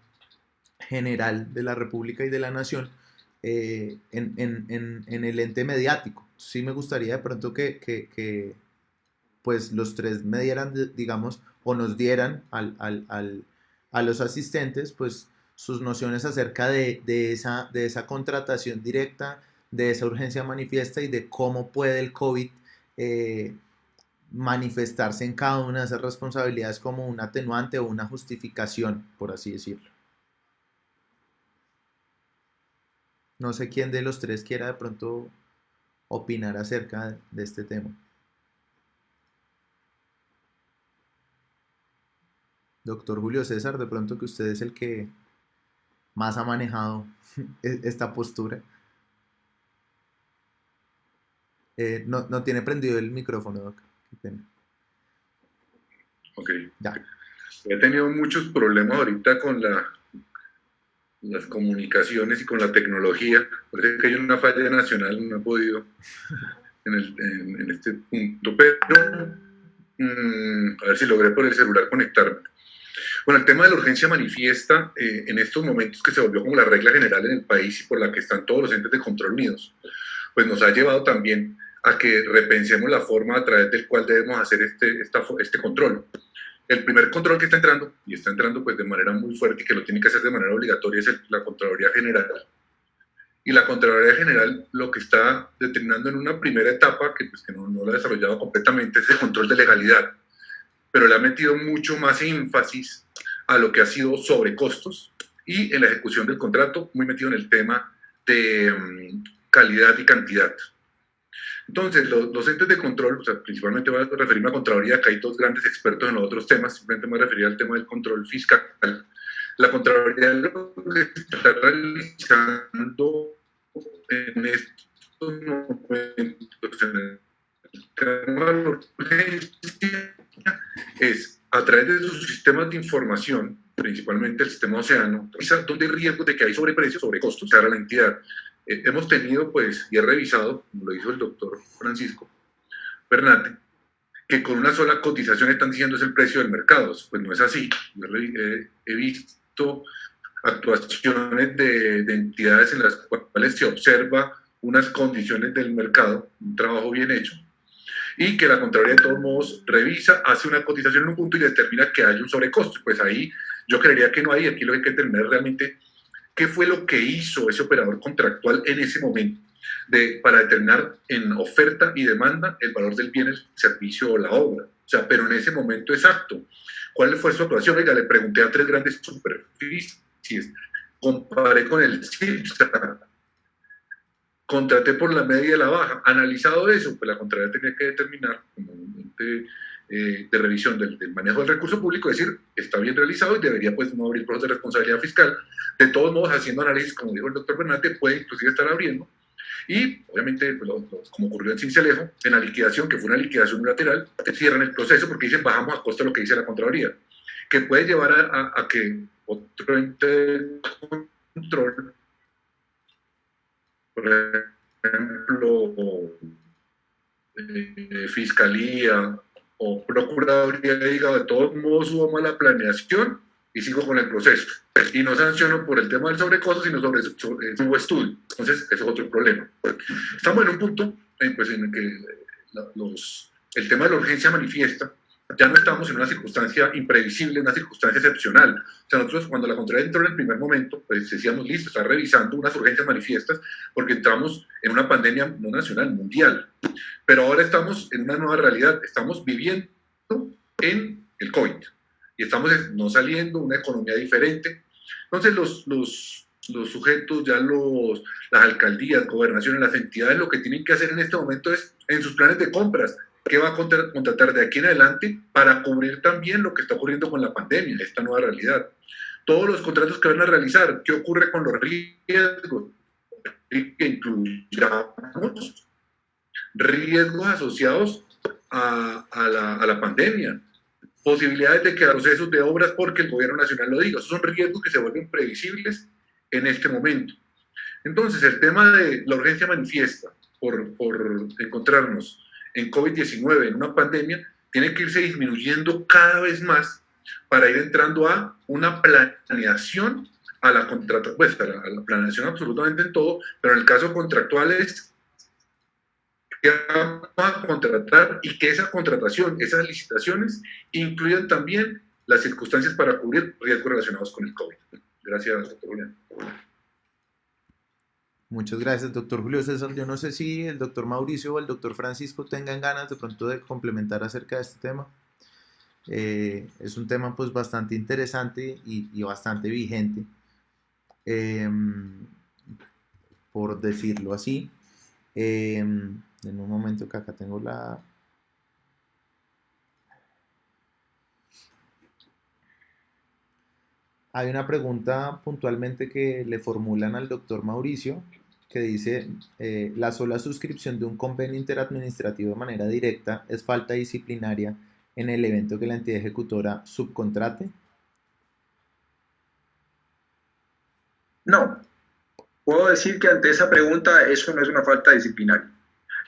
General de la República y de la Nación, en el ente mediático. Sí me gustaría de pronto que pues los tres me dieran, digamos, o nos dieran a los asistentes, pues sus nociones acerca de esa contratación directa, de esa urgencia manifiesta y de cómo puede el COVID manifestarse en cada una de esas responsabilidades como un atenuante o una justificación, por así decirlo. No sé quién de los tres quiera de pronto opinar acerca de este tema. Doctor Julio César, de pronto que usted es el que más ha manejado esta postura. No tiene prendido el micrófono, Doc. Qué pena. Ok. Ya. He tenido muchos problemas ahorita con las comunicaciones y con la tecnología. Parece que hay una falla nacional, no he podido en este punto, pero a ver si logré por el celular conectarme. Bueno, el tema de la urgencia manifiesta en estos momentos que se volvió como la regla general en el país y por la que están todos los entes de control unidos, pues nos ha llevado también a que repensemos la forma a través del cual debemos hacer este control. El primer control que está entrando, y está entrando pues de manera muy fuerte y que lo tiene que hacer de manera obligatoria, es la Contraloría General. Y la Contraloría General lo que está determinando en una primera etapa, que no lo ha desarrollado completamente, es el control de legalidad, pero le ha metido mucho más énfasis a lo que ha sido sobrecostos y en la ejecución del contrato, muy metido en el tema de calidad y cantidad. Entonces, los entes de control, o sea, principalmente voy a referirme a Contraloría, que hay dos grandes expertos en los otros temas, simplemente me voy a referir al tema del control fiscal. La Contraloría lo que está realizando en estos momentos en el tema de la urgencia es, a través de sus sistemas de información, principalmente el sistema Océano, donde hay riesgos de que hay sobreprecios, sobrecostos para la entidad. Hemos tenido, pues, y he revisado, como lo hizo el doctor Francisco Bernate, que con una sola cotización están diciendo es el precio del mercado. Pues no es así. Yo he visto actuaciones de entidades en las cuales se observa unas condiciones del mercado, un trabajo bien hecho, y que la Contraloría de todos modos revisa, hace una cotización en un punto y determina que hay un sobrecosto. Pues ahí yo creería que no hay, aquí lo que hay que determinar realmente qué fue lo que hizo ese operador contractual en ese momento para determinar en oferta y demanda el valor del bien, el servicio o la obra. O sea, pero en ese momento exacto, ¿cuál fue su actuación? Oiga, le pregunté a 3 grandes superficies, comparé con el CIPSA, contraté por la media y la baja. Analizado eso, pues la Contraloría tenía que determinar, como un ente de revisión del manejo del recurso público, decir, está bien realizado y debería pues no abrir proceso de responsabilidad fiscal. De todos modos, haciendo análisis, como dijo el doctor Bernate, puede inclusive estar abriendo. Y obviamente, pues, como ocurrió en Cincelejo, en la liquidación, que fue una liquidación unilateral, cierran el proceso porque dicen, bajamos a costa lo que dice la Contraloría, que puede llevar a que otro ente de control, por ejemplo, Fiscalía o Procuraduría, diga, de todos modos hubo mala planeación y sigo con el proceso. Y no sanciono por el tema del sobrecosto, sino sobre su estudio. Entonces, eso es otro problema. Estamos en un punto pues, en el que el tema de la urgencia manifiesta. Ya no estamos en una circunstancia imprevisible, una circunstancia excepcional. O sea, nosotros cuando la Contraloría entró en el primer momento, pues decíamos, listo, está revisando unas urgencias manifiestas porque entramos en una pandemia no nacional, mundial. Pero ahora estamos en una nueva realidad, estamos viviendo en el COVID y estamos no saliendo, una economía diferente. Entonces los sujetos, ya las alcaldías, gobernaciones, las entidades, lo que tienen que hacer en este momento es, en sus planes de compras, ¿qué va a contratar de aquí en adelante para cubrir también lo que está ocurriendo con la pandemia, esta nueva realidad? Todos los contratos que van a realizar, ¿qué ocurre con los riesgos? Que incluyamos riesgos asociados a la pandemia, posibilidades de que procesos de obras porque el gobierno nacional lo diga. Esos son riesgos que se vuelven previsibles en este momento. Entonces, el tema de la urgencia manifiesta por encontrarnos en COVID-19, en una pandemia, tiene que irse disminuyendo cada vez más para ir entrando a una planeación a la contratación, pues a la planeación absolutamente en todo, pero en el caso contractual es que vamos a contratar y que esa contratación, esas licitaciones, incluyan también las circunstancias para cubrir riesgos relacionados con el COVID. Gracias, doctor Julián. Muchas gracias, doctor Julio César. Yo no sé si el doctor Mauricio o el doctor Francisco tengan ganas de pronto de complementar acerca de este tema. Es un tema pues bastante interesante y bastante vigente, eh, por decirlo así. En un momento que acá tengo la... Hay una pregunta puntualmente que le formulan al doctor Mauricio que dice, la sola suscripción de un convenio interadministrativo de manera directa es falta disciplinaria en el evento que la entidad ejecutora subcontrate. No, puedo decir que ante esa pregunta eso no es una falta disciplinaria.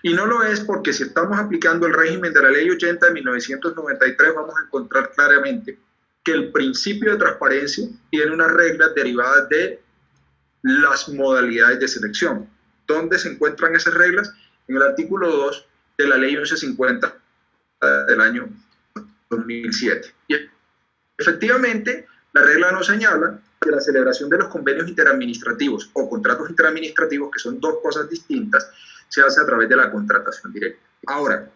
Y no lo es porque si estamos aplicando el régimen de la Ley 80 de 1993 vamos a encontrar claramente que el principio de transparencia tiene unas reglas derivadas de las modalidades de selección. ¿Dónde se encuentran esas reglas? En el artículo 2 de la Ley 1150 del año 2007. Y efectivamente, la regla nos señala que la celebración de los convenios interadministrativos o contratos interadministrativos, que son dos cosas distintas, se hace a través de la contratación directa. Ahora,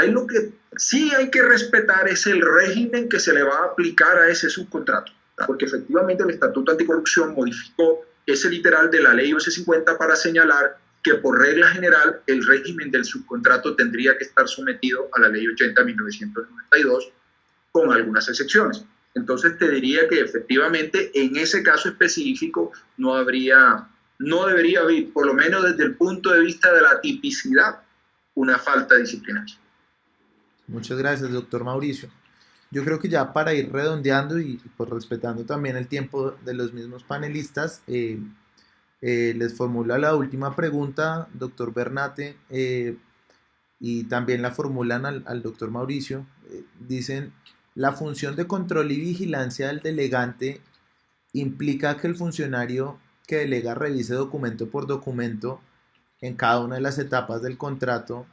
lo que sí hay que respetar es el régimen que se le va a aplicar a ese subcontrato, porque efectivamente el Estatuto Anticorrupción modificó ese literal de la Ley 1150 para señalar que por regla general el régimen del subcontrato tendría que estar sometido a la Ley 80 de 1992 con algunas excepciones. Entonces te diría que efectivamente en ese caso específico no debería haber, por lo menos desde el punto de vista de la tipicidad, una falta disciplinaria. Muchas gracias, doctor Mauricio. Yo creo que ya para ir redondeando y pues respetando también el tiempo de los mismos panelistas, les formula la última pregunta, doctor Bernate, y también la formulan al doctor Mauricio. Dicen, la función de control y vigilancia del delegante implica que el funcionario que delega revise documento por documento en cada una de las etapas del contrato,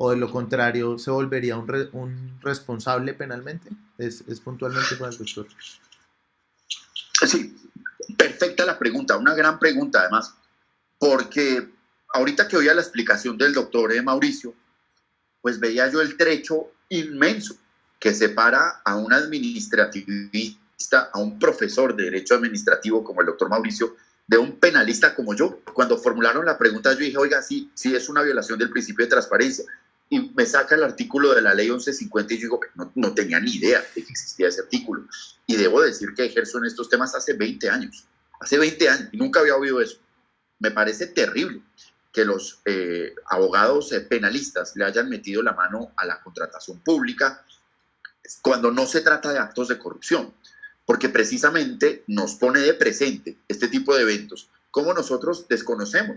o de lo contrario se volvería un responsable penalmente. Es puntualmente para el doctor. Sí, perfecta la pregunta, una gran pregunta además, porque ahorita que oía la explicación del doctor Mauricio, pues veía yo el trecho inmenso que separa a un administrativista, a un profesor de derecho administrativo como el doctor Mauricio, de un penalista como yo. Cuando formularon la pregunta yo dije, oiga, sí es una violación del principio de transparencia. Y me saca el artículo de la ley 1150 y yo digo, no tenía ni idea de que existía ese artículo. Y debo decir que ejerzo en estos temas hace 20 años. Hace 20 años y nunca había oído eso. Me parece terrible que los abogados penalistas le hayan metido la mano a la contratación pública cuando no se trata de actos de corrupción, porque precisamente nos pone de presente este tipo de eventos, como nosotros desconocemos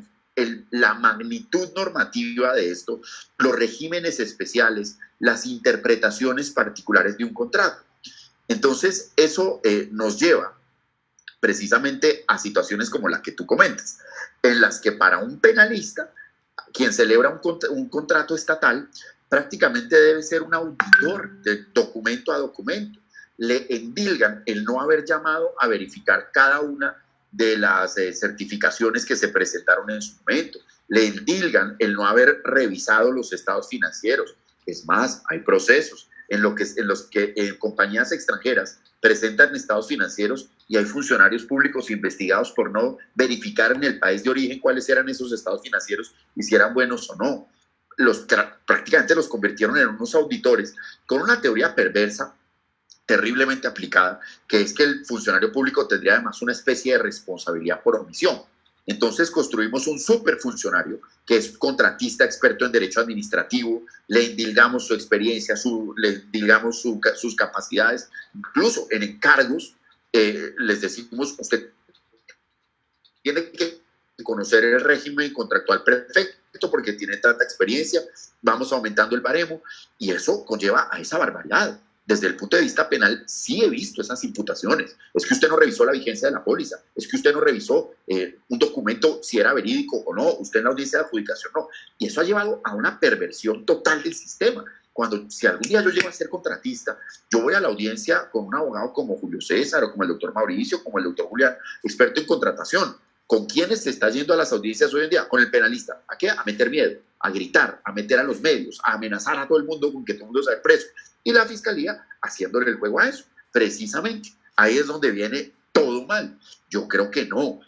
la magnitud normativa de esto, los regímenes especiales, las interpretaciones particulares de un contrato. Entonces, eso nos lleva precisamente a situaciones como la que tú comentas, en las que para un penalista, quien celebra un contrato estatal, prácticamente debe ser un auditor de documento a documento. Le endilgan el no haber llamado a verificar cada una de las certificaciones que se presentaron en su momento. Le endilgan el no haber revisado los estados financieros. Es más, hay procesos en los que compañías extranjeras presentan estados financieros y hay funcionarios públicos investigados por no verificar en el país de origen cuáles eran esos estados financieros y si eran buenos o no. Prácticamente los convirtieron en unos auditores con una teoría perversa terriblemente aplicada, que es que el funcionario público tendría además una especie de responsabilidad por omisión. Entonces construimos un superfuncionario que es contratista experto en derecho administrativo, le endilgamos su experiencia, le endilgamos sus capacidades, incluso en encargos les decimos, usted tiene que conocer el régimen contractual perfecto porque tiene tanta experiencia, vamos aumentando el baremo y eso conlleva a esa barbaridad. Desde el punto de vista penal, sí he visto esas imputaciones. Es que usted no revisó la vigencia de la póliza, es que usted no revisó un documento si era verídico o no, usted en la audiencia de adjudicación no. Y eso ha llevado a una perversión total del sistema. Si algún día yo llego a ser contratista, yo voy a la audiencia con un abogado como Julio César o como el doctor Mauricio, como el doctor Julián, experto en contratación, ¿Con quiénes se está yendo a las audiencias hoy en día? Con el penalista. ¿A qué? A meter miedo, a gritar, a meter a los medios, a amenazar a todo el mundo con que todo el mundo sea preso. Y la fiscalía haciéndole el juego a eso, precisamente. Ahí es donde viene todo mal. Yo creo que no.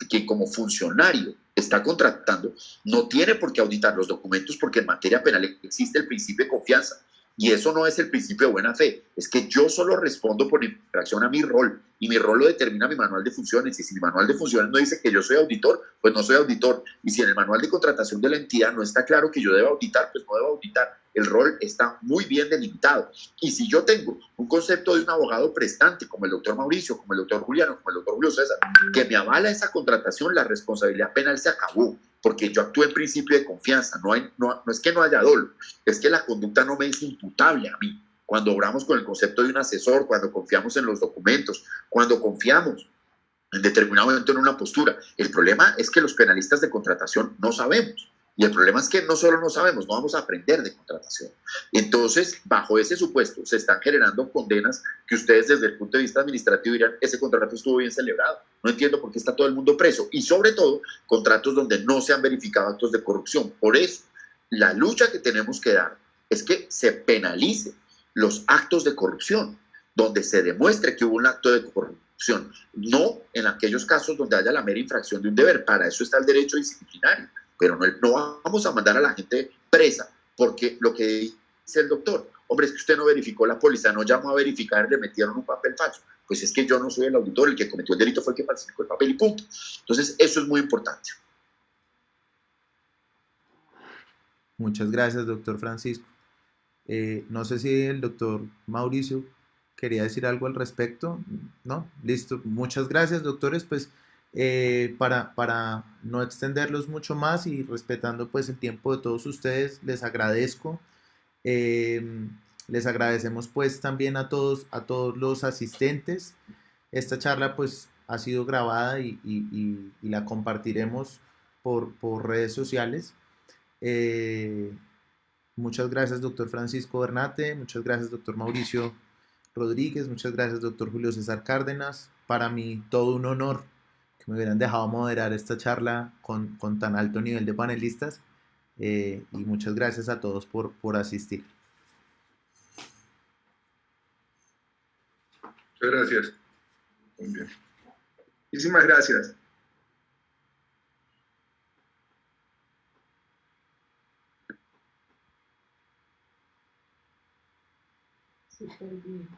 Quien como funcionario está contratando no tiene por qué auditar los documentos porque en materia penal existe el principio de confianza. Y eso no es el principio de buena fe, es que yo solo respondo por infracción a mi rol, y mi rol lo determina mi manual de funciones, y si mi manual de funciones no dice que yo soy auditor, pues no soy auditor, y si en el manual de contratación de la entidad no está claro que yo deba auditar, pues no debo auditar. El rol está muy bien delimitado, y si yo tengo un concepto de un abogado prestante, como el doctor Mauricio, como el doctor Juliano, como el doctor Julio César, que me avala esa contratación, la responsabilidad penal se acabó, porque yo actúo en principio de confianza, no es que no haya dolo, es que la conducta no me es imputable a mí. Cuando obramos con el concepto de un asesor, cuando confiamos en los documentos, cuando confiamos en determinado momento en una postura. El problema es que los penalistas de contratación no sabemos. Y el problema es que no solo no sabemos, no vamos a aprender de contratación. Entonces, bajo ese supuesto, se están generando condenas que ustedes desde el punto de vista administrativo dirán, ese contrato estuvo bien celebrado. No entiendo por qué está todo el mundo preso. Y sobre todo, contratos donde no se han verificado actos de corrupción. Por eso, la lucha que tenemos que dar es que se penalice los actos de corrupción, donde se demuestre que hubo un acto de corrupción, no en aquellos casos donde haya la mera infracción de un deber. Para eso está el derecho disciplinario, pero no vamos a mandar a la gente presa, porque lo que dice el doctor, hombre, es que usted no verificó, la policía no llamó a verificar, le metieron un papel falso. Pues es que yo no soy el auditor, el que cometió el delito fue el que falsificó el papel y punto. Entonces, eso es muy importante. Muchas gracias, doctor Francisco. No sé si el doctor Mauricio quería decir algo al respecto. No, listo. Muchas gracias, doctores. Pues para no extenderlos mucho más y respetando pues el tiempo de todos ustedes, les agradezco. Eh, Les agradecemos pues también a todos los asistentes. Esta charla pues ha sido grabada y la compartiremos por redes sociales. Eh, Muchas gracias, doctor Francisco Bernate. Muchas gracias, doctor Mauricio Rodríguez. Muchas gracias, doctor Julio César Cárdenas. Para mí, todo un honor que me hubieran dejado moderar esta charla con tan alto nivel de panelistas. Y muchas gracias a todos por asistir. Muchas gracias. Muy bien. Muchísimas gracias. Súper bien.